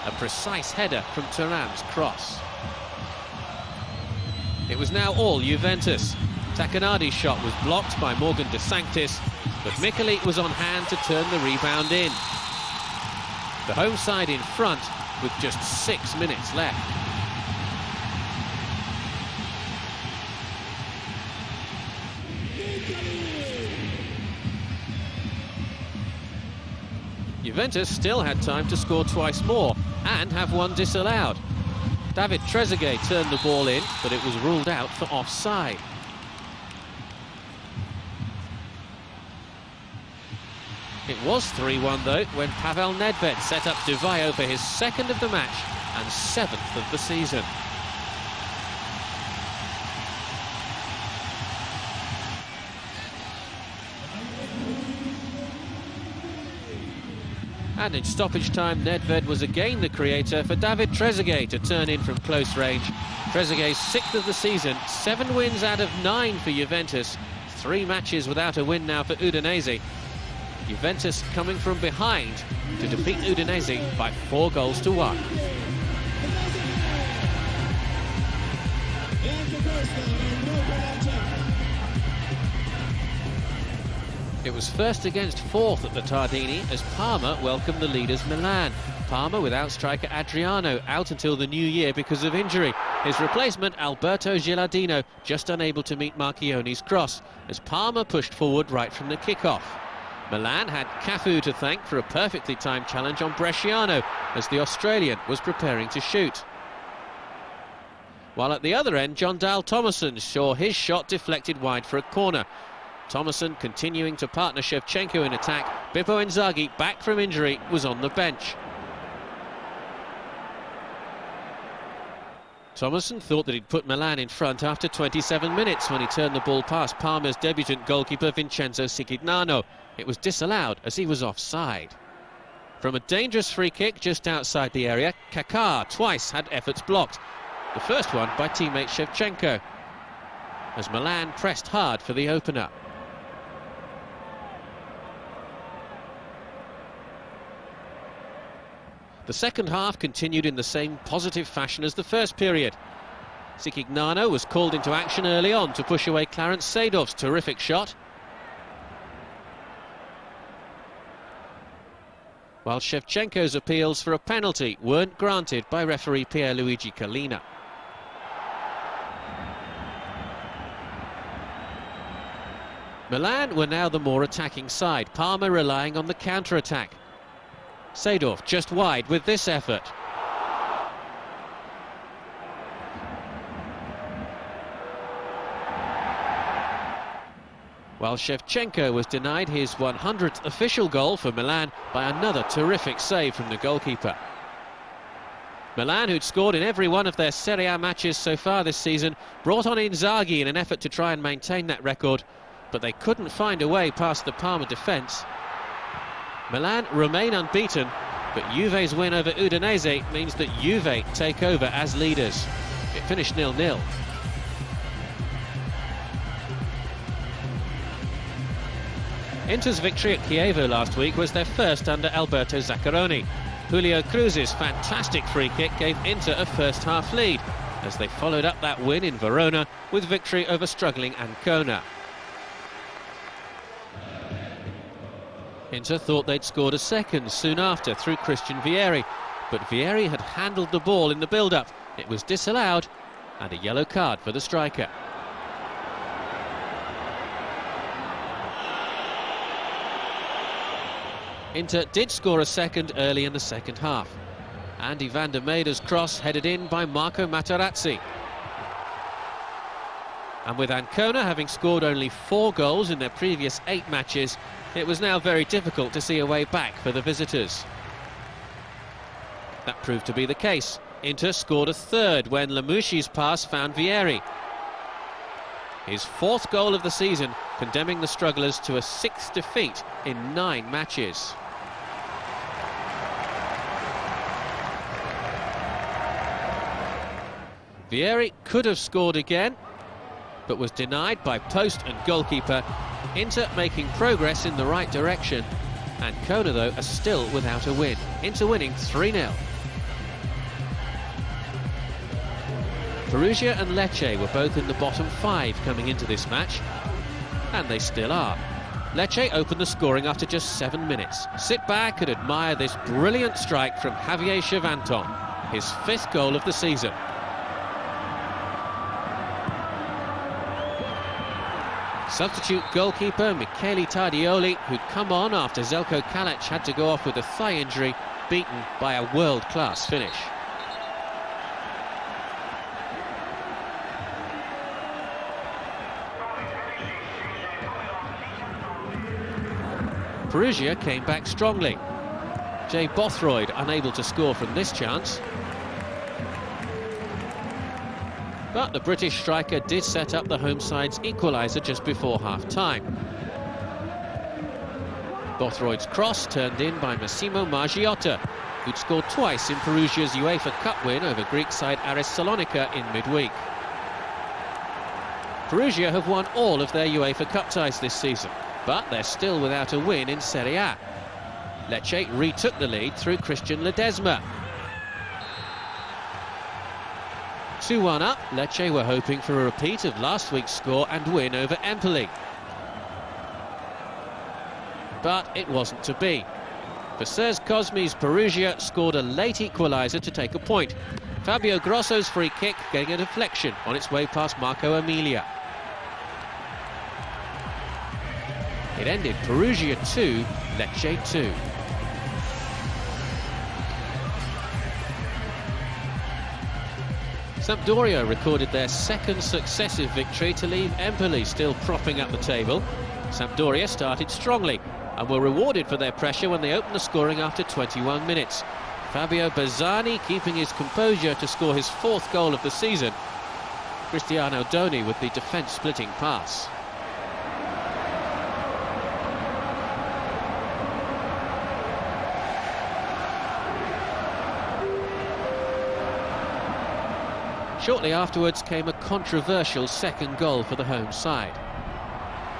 A precise header from Thuram's cross. It was now all Juventus. Takanadi's shot was blocked by Morgan De Sanctis, but Micheli was on hand to turn the rebound in. The home side in front with just 6 minutes left. Juventus still had time to score twice more and have one disallowed. David Trezeguet turned the ball in, but it was ruled out for offside. It was 3-1 though when Pavel Nedved set up Di Vaio for his second of the match and 7th of the season. And in stoppage time, Nedved was again the creator for David Trezeguet to turn in from close range. Trezeguet's 6th of the season, 7 wins out of 9 for Juventus, 3 matches without a win now for Udinese. Juventus coming from behind to defeat Udinese by 4-1. It was first against 4th at the Tardini as Parma welcomed the leaders Milan. Parma without striker Adriano out until the new year because of injury. His replacement Alberto Gilardino just unable to meet Marchione's cross as Parma pushed forward right from the kick-off. Milan had Cafu to thank for a perfectly timed challenge on Bresciano as the Australian was preparing to shoot. While at the other end, John Dahl Tomasson saw his shot deflected wide for a corner. Tomasson continuing to partner Shevchenko in attack. Bippo Inzaghi, back from injury, was on the bench. Tomasson thought that he'd put Milan in front after 27 minutes when he turned the ball past Parma's debutant goalkeeper Vincenzo Sicignano. It was disallowed as he was offside. From a dangerous free kick just outside the area, Kaká twice had efforts blocked. The first one by teammate Shevchenko, as Milan pressed hard for the opener. The second half continued in the same positive fashion as the first period. Sicignano was called into action early on to push away Clarence Seedorf's terrific shot, while Shevchenko's appeals for a penalty weren't granted by referee Pierluigi Collina. Milan were now the more attacking side, Parma relying on the counter-attack. Seedorf just wide with this effort. While Shevchenko was denied his 100th official goal for Milan by another terrific save from the goalkeeper. Milan, who'd scored in every one of their Serie A matches so far this season, brought on Inzaghi in an effort to try and maintain that record, but they couldn't find a way past the Parma defence. Milan remain unbeaten, but Juve's win over Udinese means that Juve take over as leaders. It finished 0-0. Inter's victory at Chievo last week was their first under Alberto Zaccaroni. Julio Cruz's fantastic free kick gave Inter a first-half lead, as they followed up that win in Verona with victory over struggling Ancona. Inter thought they'd scored a second soon after through Christian Vieri, but Vieri had handled the ball in the build-up. It was disallowed, and a yellow card for the striker. Inter did score a second early in the second half. Andy van der Meyde's cross headed in by Marco Materazzi. And with Ancona having scored only 4 goals in their previous 8 matches, it was now very difficult to see a way back for the visitors. That proved to be the case. Inter scored a third when Lamouchi's pass found Vieri. His 4th goal of the season, condemning the strugglers to a 6th defeat in 9 matches. Vieri could have scored again, but was denied by post and goalkeeper. Inter making progress in the right direction. Ancona, though, are still without a win. Inter winning 3-0. Perugia and Lecce were both in the bottom 5 coming into this match, and they still are. Lecce opened the scoring after just 7 minutes. Sit back and admire this brilliant strike from Javier Chavanton, his 5th goal of the season. Substitute goalkeeper Michele Tardioli, who'd come on after Zeljko Kalac had to go off with a thigh injury, beaten by a world-class finish. Perugia came back strongly. Jay Bothroyd unable to score from this chance. But the British striker did set up the home side's equaliser just before half-time. Bothroyd's cross turned in by Massimo Margiotta, who'd scored twice in Perugia's UEFA Cup win over Greek side Aris Salonika in midweek. Perugia have won all of their UEFA Cup ties this season, but they're still without a win in Serie A. Lecce retook the lead through Christian Ledesma. 2-1 up, Lecce were hoping for a repeat of last week's score and win over Empoli. But it wasn't to be. For Serge Cosmi's Perugia scored a late equaliser to take a point. Fabio Grosso's free kick getting a deflection on its way past Marco Emilia. It ended Perugia 2, Lecce 2. Sampdoria recorded their 2nd successive victory to leave Empoli still propping up the table. Sampdoria started strongly and were rewarded for their pressure when they opened the scoring after 21 minutes. Fabio Bazzani keeping his composure to score his 4th goal of the season. Cristiano Doni with the defence-splitting pass. Shortly afterwards came a controversial 2nd goal for the home side.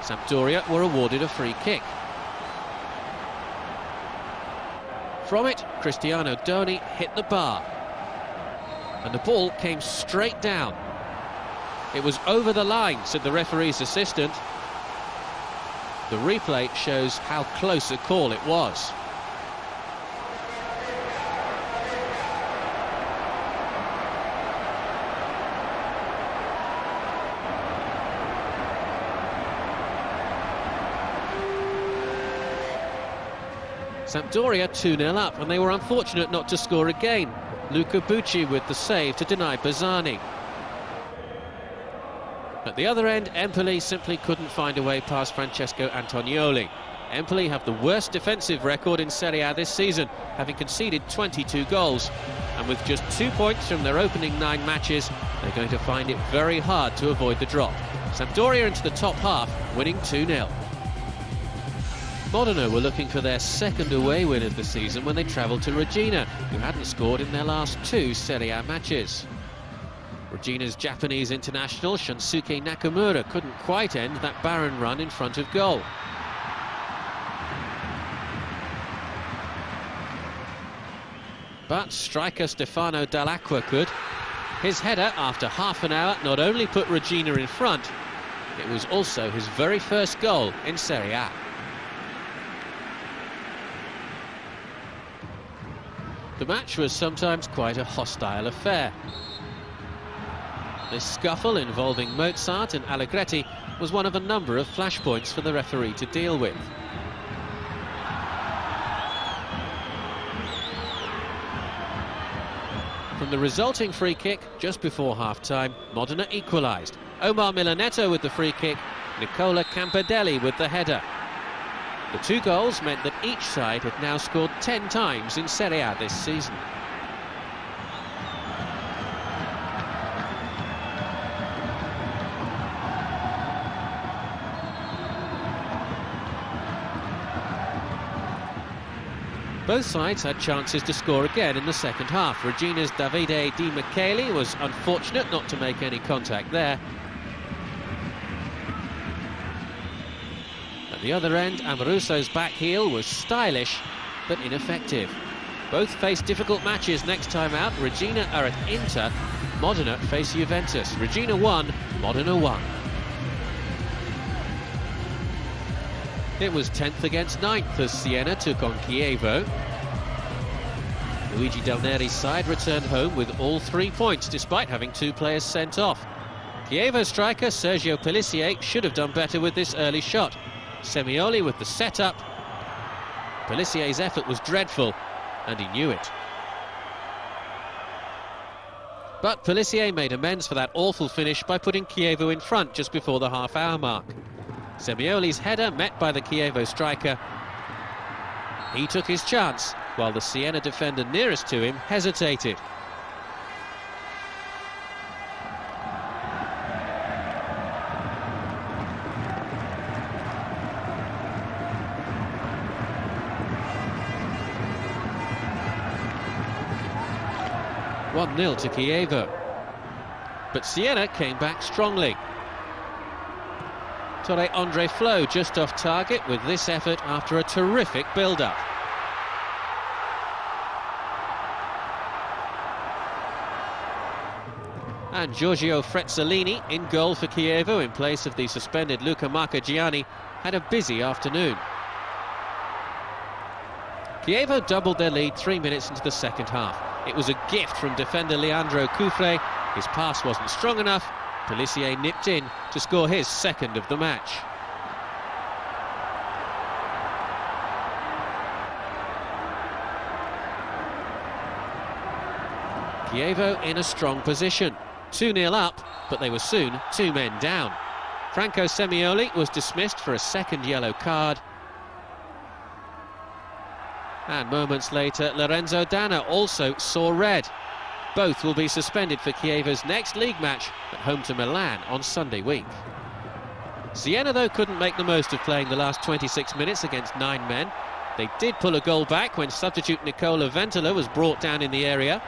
Sampdoria were awarded a free kick. From it, Cristiano Doni hit the bar, and the ball came straight down. It was over the line, said the referee's assistant. The replay shows how close a call it was. Sampdoria 2-0 up, and they were unfortunate not to score again. Luca Bucci with the save to deny Bazzani. At the other end, Empoli simply couldn't find a way past Francesco Antonioli. Empoli have the worst defensive record in Serie A this season, having conceded 22 goals. And with just 2 points from their opening 9 matches, they're going to find it very hard to avoid the drop. Sampdoria into the top half, winning 2-0. Modena were looking for their 2nd away win of the season when they travelled to Regina, who hadn't scored in their last 2 Serie A matches. Regina's Japanese international Shunsuke Nakamura couldn't quite end that barren run in front of goal. But striker Stefano Dall'Acqua could. His header, after half an hour, not only put Regina in front, it was also his very first goal in Serie A. The match was sometimes quite a hostile affair. This scuffle involving Mozart and Allegretti was one of a number of flashpoints for the referee to deal with. From the resulting free kick, just before half-time, Modena equalised. Omar Milanetto with the free kick, Nicola Camperdelli with the header. The two goals meant that each side had now scored 10 times in Serie A this season. Both sides had chances to score again in the second half. Regina's Davide Di Michele was unfortunate not to make any contact there. At the other end, Amoruso's back heel was stylish but ineffective. Both face difficult matches next time out. Regina are at Inter, Modena face Juventus. Regina won, Modena won. It was 10th against 9th as Siena took on Chievo. Luigi Del Neri's side returned home with all 3 points despite having 2 players sent off. Chievo striker Sergio Pellissier should have done better with this early shot. Semioli with the setup. Pellissier's effort was dreadful and he knew it. But Pellissier made amends for that awful finish by putting Chievo in front just before the half-hour mark. Semioli's header met by the Chievo striker. He took his chance, while the Siena defender nearest to him hesitated. "1-0 to Chievo. But Siena came back strongly. Torre Andre Flo just off target with this effort after a terrific build-up. And Giorgio Frezzolini in goal for Chievo in place of the suspended Luca Marcagiani had a busy afternoon. Chievo doubled their lead 3 minutes into the second half. It was a gift from defender Leandro Cufre. His pass wasn't strong enough. Pellissier nipped in to score his second of the match. Chievo in a strong position. 2-0 up, but they were soon 2 men down. Franco Semioli was dismissed for a second yellow card. And moments later, Lorenzo Danna also saw red. Both will be suspended for Chievo's next league match at home to Milan on Sunday week. Siena, though, couldn't make the most of playing the last 26 minutes against 9 men. They did pull a goal back when substitute Nicola Ventola was brought down in the area.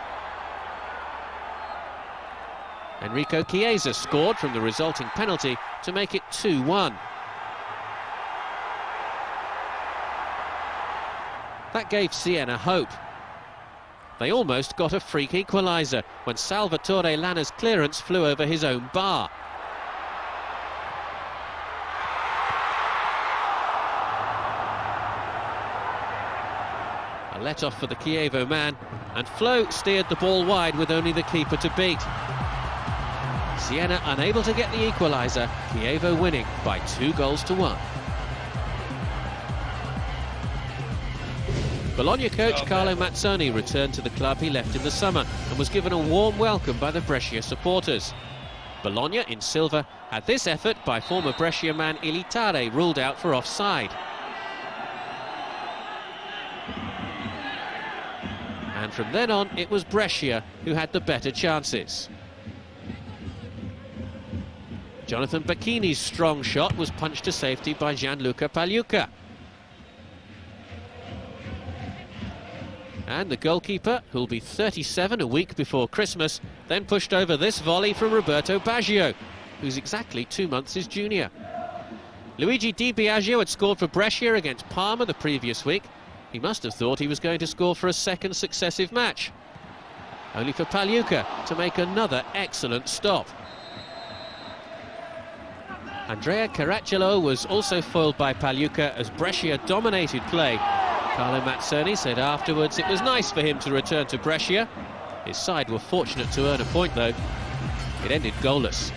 Enrico Chiesa scored from the resulting penalty to make it 2-1. That gave Siena hope. They almost got a freak equaliser when Salvatore Lana's clearance flew over his own bar. A let-off for the Chievo man, and Flo steered the ball wide with only the keeper to beat. Siena unable to get the equaliser, Chievo winning by 2-1. Bologna coach Carlo Mazzoni returned to the club he left in the summer and was given a warm welcome by the Brescia supporters. Bologna, in silver, had this effort by former Brescia man Ilitare ruled out for offside. And from then on, it was Brescia who had the better chances. Jonathan Bacchini's strong shot was punched to safety by Gianluca Pagliuca. And the goalkeeper, who'll be 37 a week before Christmas, then pushed over this volley from Roberto Baggio, who's exactly 2 months his junior. Luigi Di Biagio had scored for Brescia against Parma the previous week. He must have thought he was going to score for a second successive match. Only for Pagliuca to make another excellent stop. Andrea Caracciolo was also foiled by Pagliuca as Brescia dominated play. Carlo Mazzoni said afterwards it was nice for him to return to Brescia. His side were fortunate to earn a point though. It ended goalless.